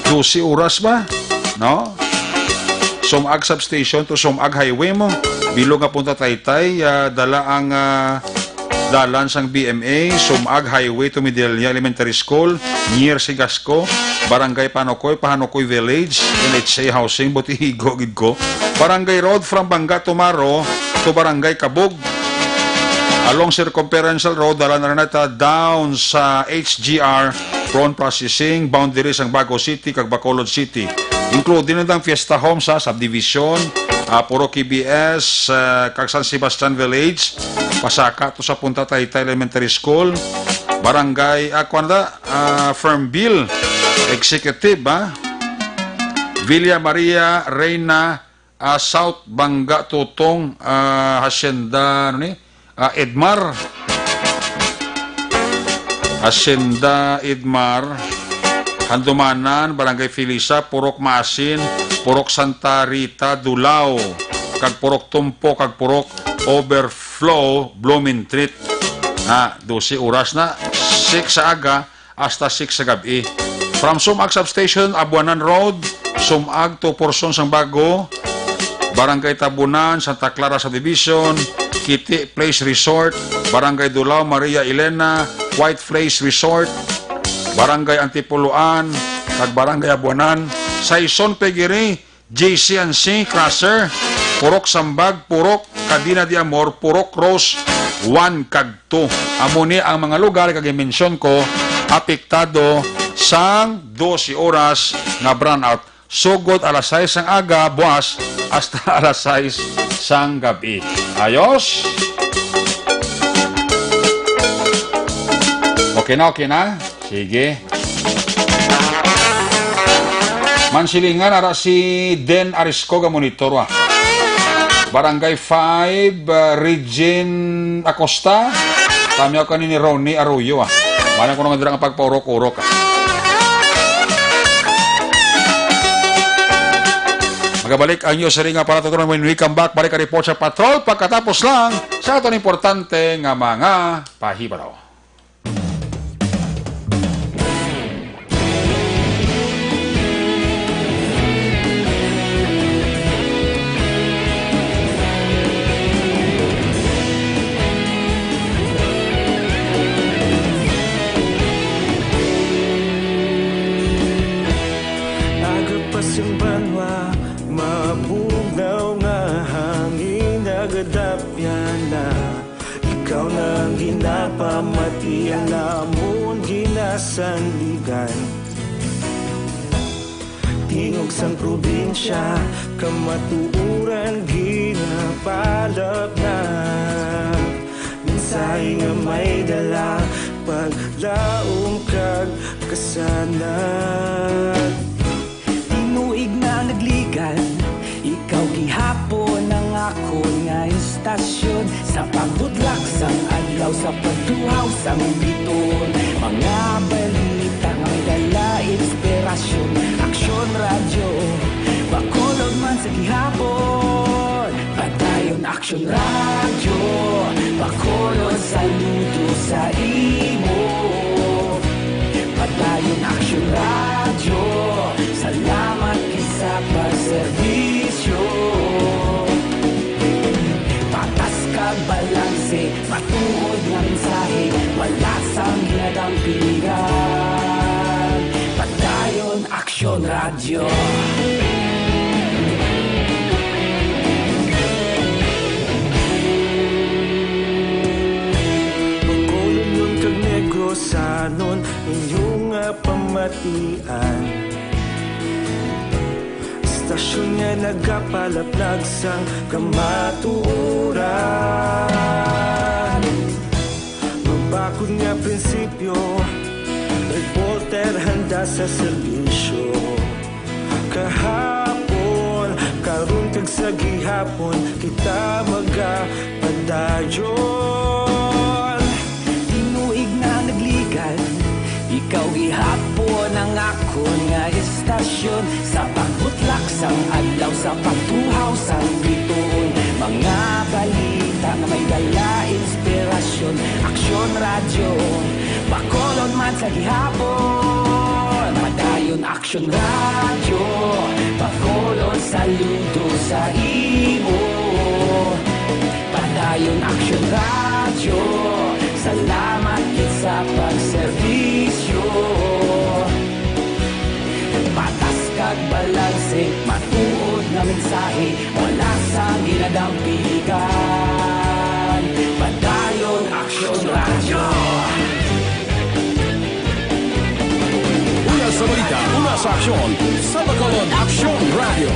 12 oras ba? No? Sumag substation to Sumag Highway mo. Bilog nga punta Taytay, dala ang dalan sang BMA, Sumag Highway to Medelia Elementary School, near Sigasco, Barangay Panokoy, Pahanokoy Village, NHA Housing, Botihigo, Gidko. Barangay Road from Banga to Maro to Barangay Kabog. Along Circumferential Road, dalan na nata down sa HGR, Prawn Processing, boundaries ang Bago City, kag Bacolod City. Including na Fiesta Home sa subdivision, Puro KBS, kag San Sebastian Village, Pasaka to sa Punta Taytay Elementary School, Barangay, Firmville, Executive, Villa Maria, Reina, South Banga, Tutong, Hacienda, Edmar, Hacienda Edmar, Handumanan, Barangay Filisa, Purok Masin, Purok Santa Rita, Dulao, kag Purok Tumpo, kag Purok Overflow, Blumentritt. 12 oras na, 6 sa aga, hasta 6 sa gabi. From Sumag Substation, Abuanan Road, Sumag to Porson sang Bago, Barangay Tabunan, Santa Clara Subdivision, Kitty Place Resort, Barangay Dulao, Maria Elena, White Place Resort, Barangay Antipuluan, kag Barangay Abuanan, Saison Pegiri, JCNC, Crusher, Purok Sambag, Purok Cadena de Amor, Purok Rose, 1 kag 2. Amo ni ang mga lugar kag i-mention ko apektado sang 12 oras nga brownout. Sugod alas 6 ang aga, buwas, hasta alas 6 sang gabi. Ayos? Okay na? Sige. Mansilingan ara si Den Ariscoga Monitor Barangay 5, Regine Acosta. Kami ako ni Ronnie Arroyo Mana ko naman dirang pagpaurok-urok Magabalik ang iyo sa ringa para tutunan when we come back. Balik ka report sa patrol pagkatapos lang sa itong importante nga mga pahibaraw. Yung banwa, mabugaw nga hangin nagadapyan na ikaw nang ginapamatian namon ginasandigan tingog sang probinsya kamatuuran ginapalap na minsay nga may dala paglaom kag kasanan Nuig na nagligan, ikaw gihapon ang ako nga istasyon sa pagbudlak sang adlaw sa pagtuhaw sang biton mga balita nga may dala inspirasyon aksyon radyo bakulog man sa gihapon padayon aksyon radyo bakulog saludo sa imo padayon aksyon radyo salamat isa pagserbisyo patas kag balanse matuod nga mensahe wala sang ginadampigan padayon aksyon radyo pagkulong yung kag negosanon inyong pamatian Stasyon nga nagapalaplag sang kamatuuran Mabakod nga prinsipyo Reporter handa sa serbisyo Kahapon, karun kag sa gihapon Kita magapadayon Tinuig na nagligan Ikaw gihapon ang ako nga istasyon Sa pagbutlak sang adlaw Sa pagtuhaw sang biton Mga balita na may dala inspirasyon Aksyon radyo Bakolon man sa gihapon Padayon aksyon radyo Bakolon saludo sa imo Padayon aksyon radyo Salamat sa pagserbisyo Patas kag balanse Matuod na mensahe Wala sa ginadampigan Padayon Aksyon Radyo Una sa balita, una sa aksyon Sa Bacolod Aksyon Radio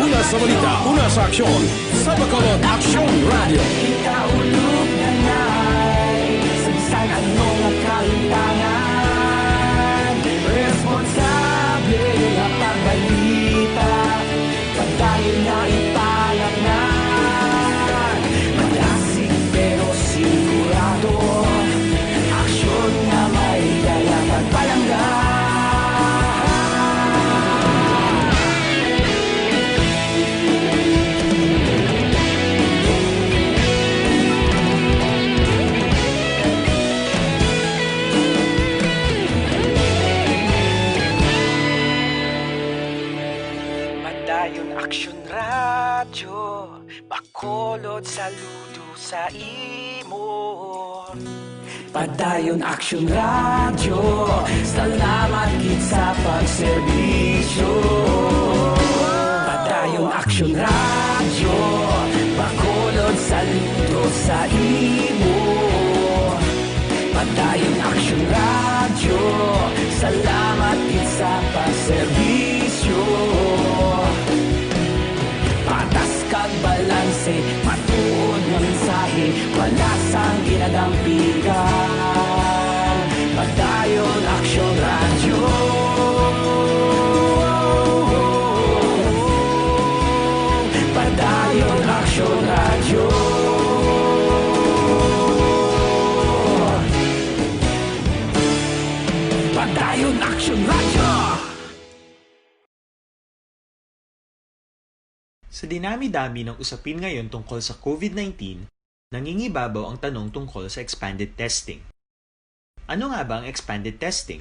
Una sa balita, una sa aksyon Sa Bacolod Aksyon Radio Ikaulog na na'y Sansan anong nakalintangan Responsable na pagbalita Pagdayon na ipalak na Malasig pero sigurado Aksyon na may dala pagpalanggan Aksyon radyo, bakolod saludo sa imo. Padayon aksyon radyo, salamat gid sa pagserbisyo. Padayon aksyon radyo, bakolod saludo sa imo. Action Radio. Padayon Action Radio. Sa dinami-dami ng usapin ngayon tungkol sa COVID-19, nangingibabaw ang tanong tungkol sa expanded testing. Ano nga ba ang expanded testing?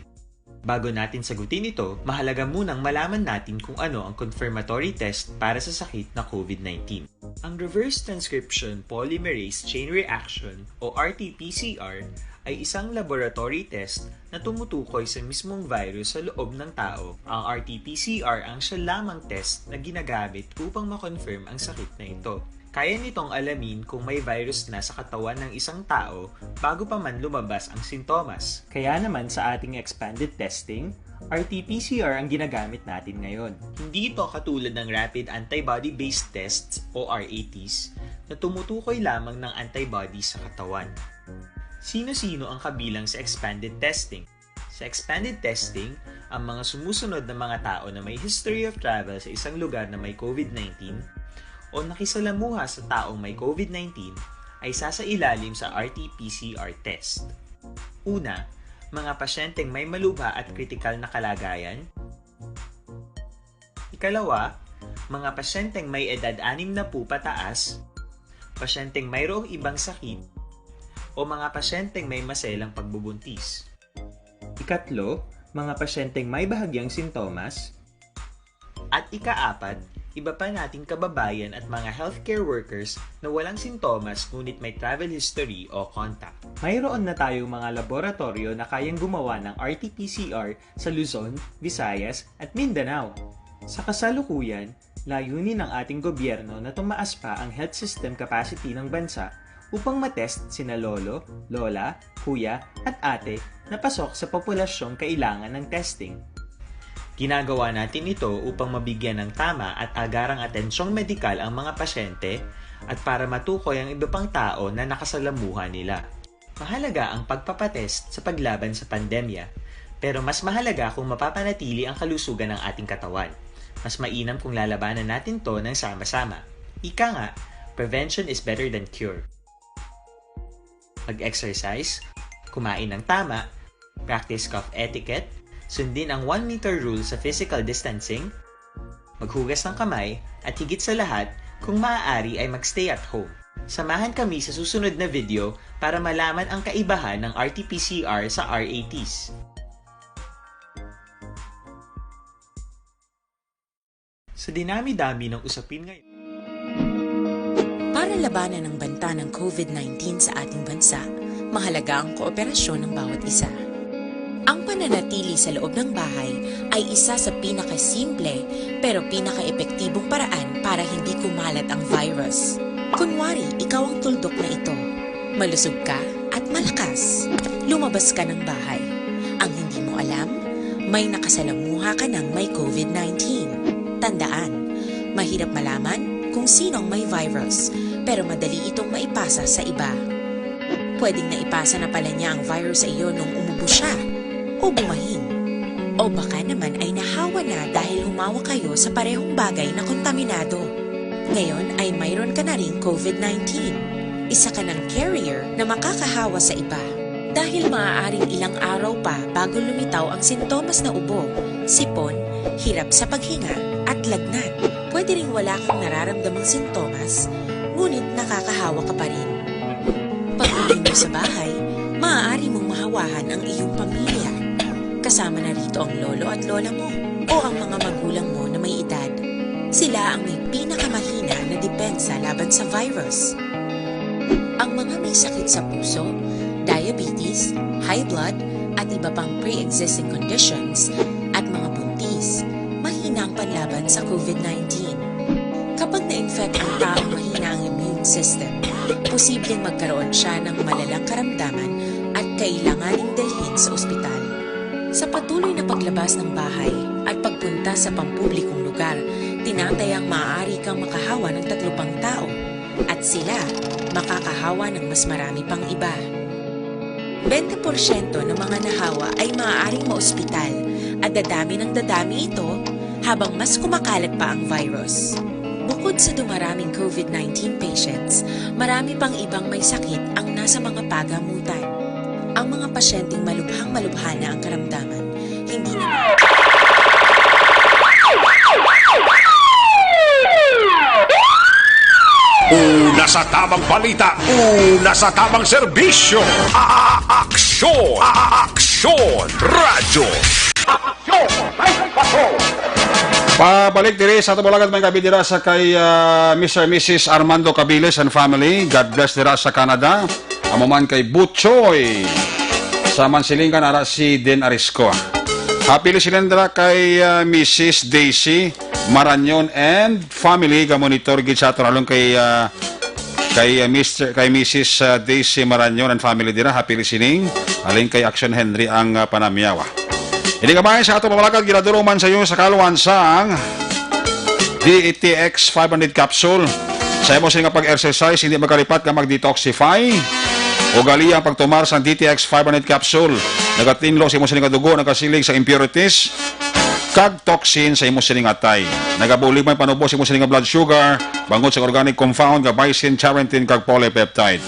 Bago natin sagutin ito, mahalaga munang malaman natin kung ano ang confirmatory test para sa sakit na COVID-19. Ang reverse transcription polymerase chain reaction o RT-PCR ay isang laboratory test na tumutukoy sa mismong virus sa loob ng tao. Ang RT-PCR ang siya lamang test na ginagamit upang makonfirm ang sakit na ito. Kaya nitong alamin kung may virus na sa katawan ng isang tao bago pa man lumabas ang sintomas. Kaya naman sa ating expanded testing, RT-PCR ang ginagamit natin ngayon. Hindi ito katulad ng rapid antibody-based tests o RATs na tumutukoy lamang ng antibodies sa katawan. Sino-sino ang kabilang sa expanded testing? Sa expanded testing, ang mga sumusunod na mga tao na may history of travel sa isang lugar na may COVID-19 o nakisalamuha sa taong may COVID-19 ay sasailalim sa RT-PCR test. Una, mga pasyenteng may malubha at kritikal na kalagayan. Ikalawa, mga pasyenteng may edad 60 pataas, pasyenteng mayroong ibang sakit, o mga pasyenteng may maselang pagbubuntis. Ikatlo, mga pasyenteng may bahagyang sintomas. At ikaapat, iba pa nating kababayan at mga healthcare workers na walang sintomas ngunit may travel history o contact. Mayroon na tayong mga laboratorio na kayang gumawa ng RT-PCR sa Luzon, Visayas at Mindanao. Sa kasalukuyan, layunin ng ating gobyerno na tumaas pa ang health system capacity ng bansa upang matest sina lolo, lola, kuya at ate na pasok sa populasyong kailangan ng testing. Ginagawa natin ito upang mabigyan ng tama at agarang atensyong medikal ang mga pasyente at para matukoy ang iba pang tao na nakasalamuha nila. Mahalaga ang pagpapatest sa paglaban sa pandemya, pero mas mahalaga kung mapapanatili ang kalusugan ng ating katawan. Mas mainam kung lalabanan natin to ng sama-sama. Ika nga, prevention is better than cure. Mag-exercise, kumain ng tama, practice cough etiquette, sundin ang 1 meter rule sa physical distancing, maghugas ng kamay, at higit sa lahat, kung maaari ay magstay at home. Samahan kami sa susunod na video para malaman ang kaibahan ng RT-PCR sa RATs. Sa dinami-dami ng usapin ngayon, para labanan ang banta ng COVID-19 sa ating bansa, mahalaga ang kooperasyon ng bawat isa. Ang pananatili sa loob ng bahay ay isa sa pinakasimple pero pinaka-epektibong paraan para hindi kumalat ang virus. Kunwari, ikaw ang tuldok na ito. Malusog ka at malakas. Lumabas ka ng bahay. Ang hindi mo alam, may nakasalamuha ka ng may COVID-19. Tandaan, mahirap malaman kung sinong may virus, pero madali itong maipasa sa iba. Pwedeng naipasa na pala niya ang virus sa iyo nung umubo siya o bumahin. O baka naman ay nahawa na dahil humawa kayo sa parehong bagay na kontaminado. Ngayon ay mayroon ka na ring COVID-19. Isa ka ng carrier na makakahawa sa iba. Dahil maaaring ilang araw pa bago lumitaw ang sintomas na ubo, sipon, hirap sa paghinga at lagnat. Pwede ring wala kang nararamdamang sintomas, ngunit nakakahawa ka pa rin. Pag-uwi mo sa bahay, maaari mong mahawahan ang iyong pamilya. Kasama na rito ang lolo at lola mo o ang mga magulang mo na may edad. Sila ang may pinakamahina na depensa laban sa virus. Ang mga may sakit sa puso, diabetes, high blood, at iba pang pre-existing conditions at mga buntis, mahina ang panlaban sa COVID-19. Kapag na-infect ang taong mahina ang immune system, posibleng magkaroon siya ng malalang karamdaman at kailanganing dalhin sa ospital. Sa patuloy na paglabas ng bahay at pagpunta sa pampublikong lugar, tinatayang maaari kang makahawa ng 3 pang tao at sila makakahawa ng mas marami pang iba. 20% ng mga nahawa ay maaaring maospital at dadami ng dadami ito habang mas kumakalat pa ang virus. Bukod Bukod sa dumaraming COVID-19 patients, marami pang ibang may sakit ang nasa mga pagamutan. Ang mga pasyenteng malubhang-malubha na ang karamdaman, hindi na... Una sa tamang balita, una sa tamang serbisyo. Aksyon! Aksyon! Radyo! Aksyon! Night Patrol! Pabalik diri sa tabulagan may gabi dira sa kay Mr. and Mrs. Armando Cabiles and family. God bless dira sa Canada. Amuman kay Butchoy. Sa Mansilingan ara si Den Arisco. Happy silindra kay Mrs. Daisy Maranyon and family ga monitor gid sa aton along kay Mrs. Daisy Maranyon and family dira. Happy listening. Aling kay Action Henry ang panamyawa. Hindi ka ba sa ato pamalakad, ginaduruman sa iyo sa kaluan sang DTX 500 capsule. Sa mo sila pag-exercise, hindi magkalipat ka mag-detoxify. O gali ang pagtumar sa DTX 500 capsule. Nagatinlo sa imo sila dugo, nagasilig sa impurities, kag toxin sa imo sila atay. Nagabulig may panubos sa imo sila blood sugar, bangod sa organic compound, gabaysin, charentin, kag polypeptide.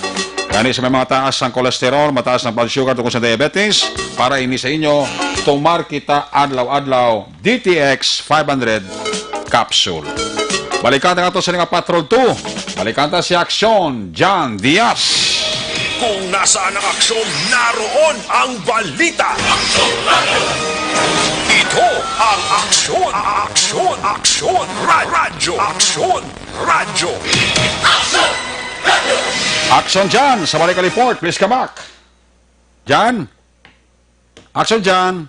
Gani sa may mga taas ng kolesterol, mataas ng blood sugar tungkol sa diabetes, para ini sa inyo, tumar kita adlaw-adlaw DTX 500 capsule. Balikan na ito sa nga Patrol 2. Balikan ta si Aksyon, John Diaz. Kung nasaan ang aksyon, naroon ang balita. Ito ang aksyon. Aksyon. Aksyon. Radyo. Aksyon. Radyo. Action John, sa balik report, please come back. John? Action John?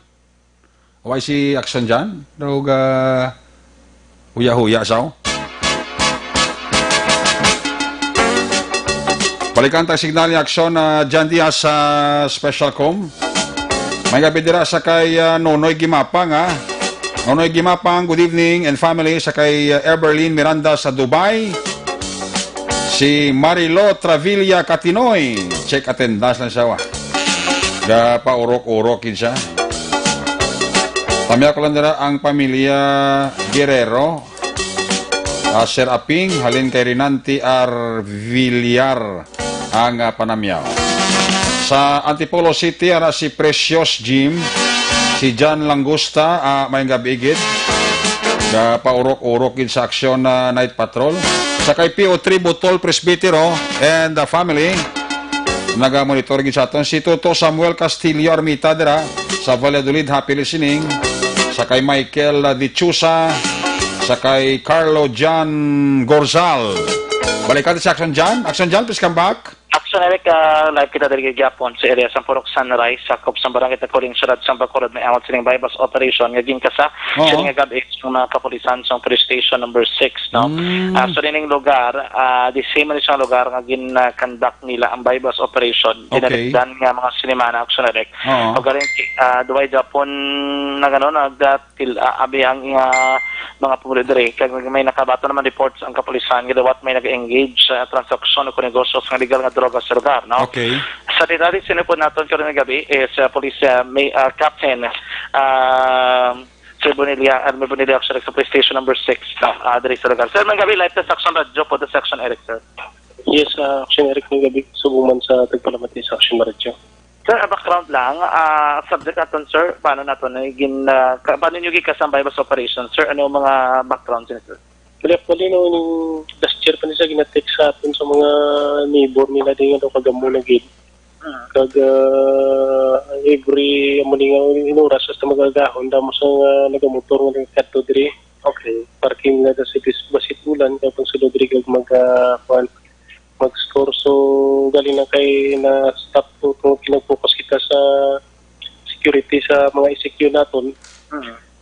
Why si Action John? Dog, huya-huya sao? Balikan tayo signal ni Action John Diaz sa Special Com. May gabi dira sa kay Nonoy Gimapang, ha? Nonoy Gimapang, good evening and family sa kay Eberlyn Miranda sa Dubai. Si Marilo Travilla Catinoy. Check attendance lang siya, wa. Paurok-urokin siya. Tamya ko lang dira ang pamilya Guerrero. Sir Aping, halin kay Rinanti R. Villar ang panamyaw. Sa Antipolo City, ara si Precious Jim, si John Langusta, may gabigit. Paurok-urokin sa aksyon na Night Patrol. Sa kay PO3 Butol Presbytero and the family, naga-monitor gid sa aton si Toto Samuel Castillo Armita dira sa Valladolid, happy listening. Sa kay Michael Dichusa, sa kay Carlo John Gorzal. Balikan sa Action John. Action John, please come back. Action Eric, live kita dari Gapon sa area sa Purok Sunrise, sakop sa barangay Takuling, Syudad sa Bacolod, may angot siling bypass operation. Ngaging kasa, siling gabi yung mga kapulisan sa police station number 6, no? So dining lugar, the same na siyang lugar nga gin-conduct nila ang bypass operation. Dinaligdan nga mga sinima na Action Eric. O galing, duway Japon na gano'n, abihang mga pumulidere. Kaya may nakabato naman reports ang kapulisan, gilawat may nag-engage sa transaksyon o negosyo sa legal nga droga sa lugar, no? Okay. Sa detalye, sinipod natin karoon ng gabi is police captain Sir Bonilla actually sa police station number 6 dari sa lugar. Sir, ng gabi, live test action radyo po the section Eric, sir. Yes, Action Eric ng gabi, subuman sa Tagpalamati sa action radyo. Sir, background lang, subject natin, sir, paano natin, paano nyo gikasambay ba sa operation, sir? Ano mga background niya, sir? Kaya pala nung last year pa nila ginatext sa atin sa mga neighbor nila din ito kagamuna gid. Kag every amuning inuras sa magagahon damo sa nagamotor ng kadto diri. Okay. Parking na sa basitulan kapag sa diri kag mag-store. So galing na kay na stop to kinag-focus kita sa security sa mga ECQ naton.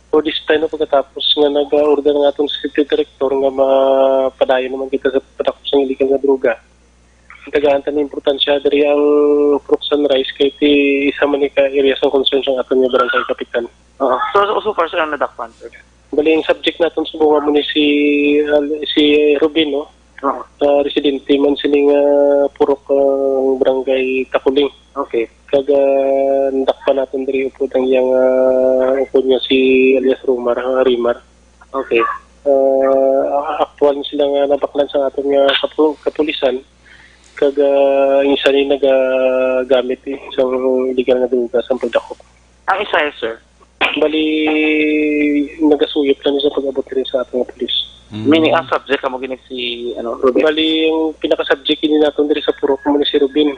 For this time na pagkatapos nga nag-order ng atong city director nga mapadayon naman kita sa patakos ng illegal nga droga. Tagahantan na importansya dari ang Purok Sunrise kay ti isa man ka areas ng concern sa aton nga barangay kapitan. So far, sir, ang nadakpan, sir? Bali, ang subject natin sa bunga mo ni si Rubin, no? Residente man sining Purok barangay Takuling. Okay. Kaga ndakpa natin dari upod ang iyang upod niya si alias Rimar. Okay. Aktual sila nga nabaklan sa aton nga kapulisan kag isa ni nagagamit isang illegal nga duga sa pagdakop. Ang isa sir, Bali nagasuyop lang sa pag-abot rin sa ating pulis. Meaning ang subject mo ginig si Ruben? Bali yung pinaka-subject ini natin diri sa Purok mo ni si Ruben.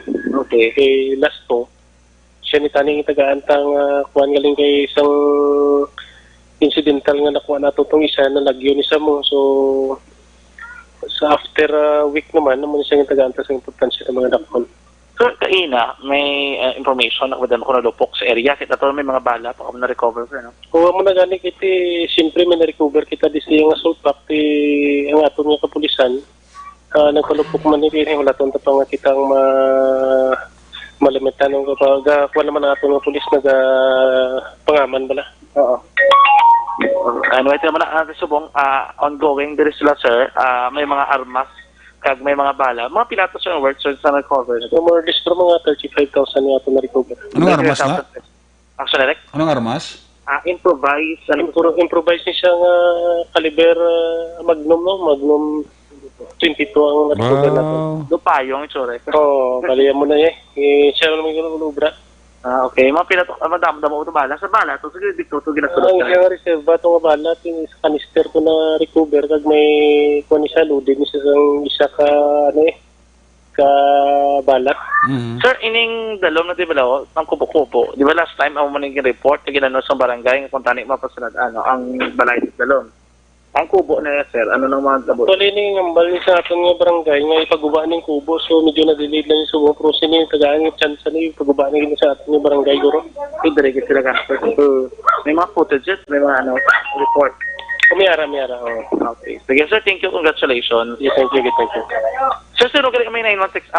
Okay. Kay last to, siya ni taning itagaan-tang kuhan galing kay isang incidental nga nakuha nato tong isa na lagyon isa mo. So sa after week naman siya itagaan-tang sa importansya ng mga dakon. So, kaina, may information na kung nalupok sa area. Kita to may mga bala pa kung na-recover ko, no? Kung mo na gani kiti, siyempre may na-recover kita di sa yung assault pack ang ato nga kapulisan. Nagpalupok man nito wala itong tapang kitang malimitan ng kapag kuha naman ang ato nga pulis pangaman bala. Oo. Ano, ito naman ang subong ongoing diri sila, sir. May mga armas kag may mga bala. Mga pilatos yung work, so sa na-recover. So, more or less mga 35,000 nga ito na-recover. Anong armas na? Action direct? Anong armas? Improvise. Improvise niya siyang caliber Magnum, no? Magnum 22 ang na-recover natin. Lupayong itsura. Oo, baliyan mo na siya naman yung lubra. Okay. Mga pilatos, madamo ito bala. Sa bala, ito sige dito, ito ginasulot Ang isang reserve ba itong bala, sa kanister ko na recover, kag may kuha niya, loaded niya sa isa ka bala. Sir, ining dalom na di ba ang kubo-kubo, di ba last time ako maning report na ginano sa barangay kung tani mapasunod ang balay dalom. Ang kubo na yan, sir, ano nang mga tabot? Tuloy ni ngambal ni sa aton nga barangay nga ipagubaan ng kubo, so medyo na-delayed lang yung sumo, pero sini tagaan yung chance na ipagubaan ng sa aton nga barangay guro. Idirigit sila ka. May mga footages, may mga report. Miyara. Okay. Sige, sir, thank you, congratulations. Yes, thank you. Sir, may 916,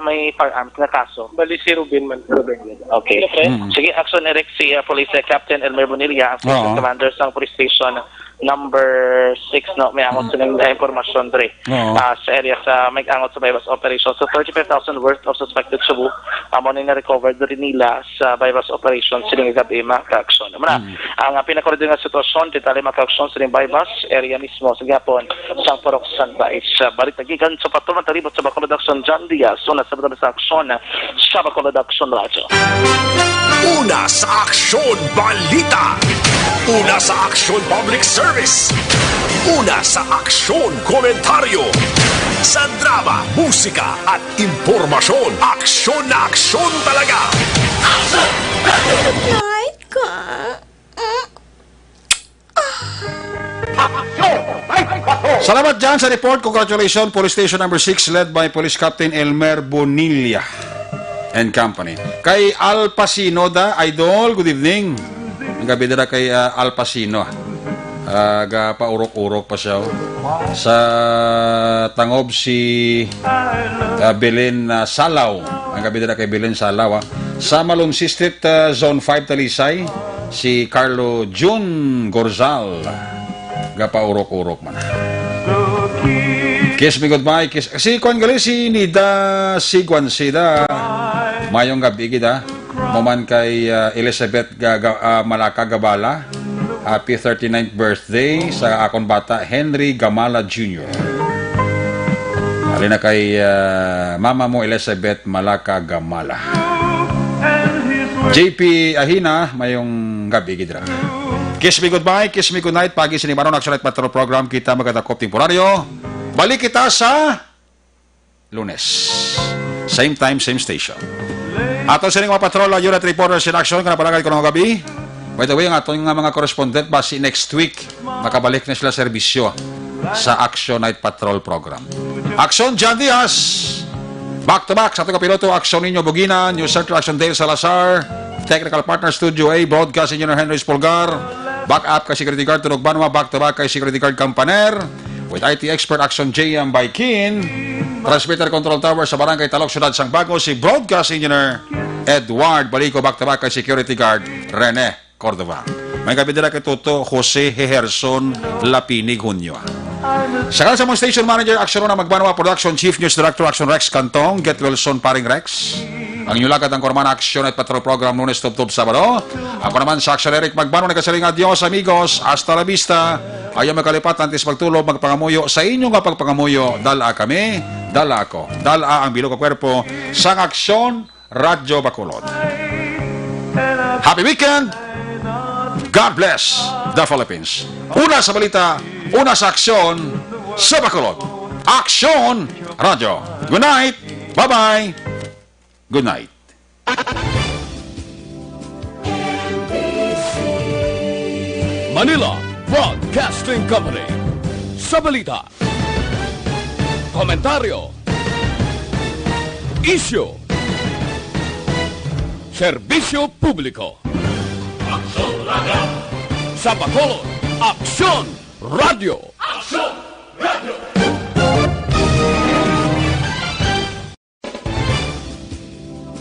may firearms na kaso. Bali si Ruben man. Okay. Sige, action Eric, si Police Captain Elmer Bonilla, ang commander sa police station number 6, no, may angot sa ng informasyon dre sa area sa may angot sa bypass operation. So 35,000 worth of suspected shabu amo na recovered rin nila sa bypass operation sining gabi maka-action. Ang pinaka-order nga sitwasyon titali maka-action sa bypass area mismo sa gapon sa Purok Sunrise. Balik tagikan sa patuman taribot sa Bacolod Action John Diaz una sa action sa Bacolod Action Radio. Una sa Aksyon Balita. Una sa Aksyon Public Service. Una sa Aksyon Komentaryo. Sa drama, musika at impormasyon. Aksyon na aksyon talaga. Salamat dyan sa report. Congratulations, Police Station number 6 led by Police Captain Elmer Bonilla and Company. Kay Al Pacino Idol, good evening. Ang gabi na kay Al Pacino. Paurok-urok pa siya. Sa tangob si Belen Salaw. Ang gabi na kay Belen Salaw. Sa Malumsi Street, Zone 5 Talisay, si Carlo Jun Gorzal. Paurok-urok man. Kiss me goodbye. Si Kwan gali si Nida Sigwan Sida. Mayong gabi kita. Maman kay Elizabeth Malaka Gabala. Happy 39th birthday sa akong bata Henry Gamala Jr. Alina kay mama mo Elizabeth Malaka Gamala. JP Ahina mayong gabi kita. Kiss me goodbye, kiss me goodnight. Pagi sinimaron Action Night Patrol program kita magkadakop temporaryo. Balik kita sa Lunes. Same time, same station. Ato sining mga patrol, unit reporters in action, kanapalagay ko ng gabi. By the way, ang ato mga correspondent, basi next week, makabalik na sila serbisyo sa Action Night Patrol program. Action, John Diaz! Back to back, sa ating kapiloto, Action Ninyo Bugina, News Center, Action Dale Salazar, Technical Partner Studio A, Broadcast Engineer Henry Spolgar, back up kay Security Guard Tunog Banwa, back to back kay Security Guard Campaner, with IT Expert Action JM Baikin, Transmitter Control Tower sa Barangay Talok, Syudad Sangbago, si Broadcast Engineer Edward Balico, back to back kay Security Guard Rene Cordova. May gabi nila kay Toto Jose Heherson Lapinig Junio. Sa kanan sa mga station manager, Action na Magbanwa Production Chief News Director Action Rex Cantong, Get Wilson Paring Rex. Ang inyong lagad ng Korman Action at Patrol Program Lunes Tub-Tub Sabado. Ako naman sa Action Eric Magbanwa na kasaling adios amigos, hasta la vista. Ayaw magkalipat, antes magtulob, magpangamuyo. Sa inyong pagpangamuyo, dala kami, dala ako. Dala ang bilog o kwerpo sa Aksyon Radyo Bacolod. Happy weekend! God bless the Philippines. Una sa balita, una sa aksyon sa Bacolod. Aksyon Radyo. Good night. Bye-bye. Good night. Manila Broadcasting Company. Sa balita. Komentaryo. Issue. Serbisyo publiko. Aksyon Radio. Sa Bacolod, Aksyon Radio. Aksyon Radio.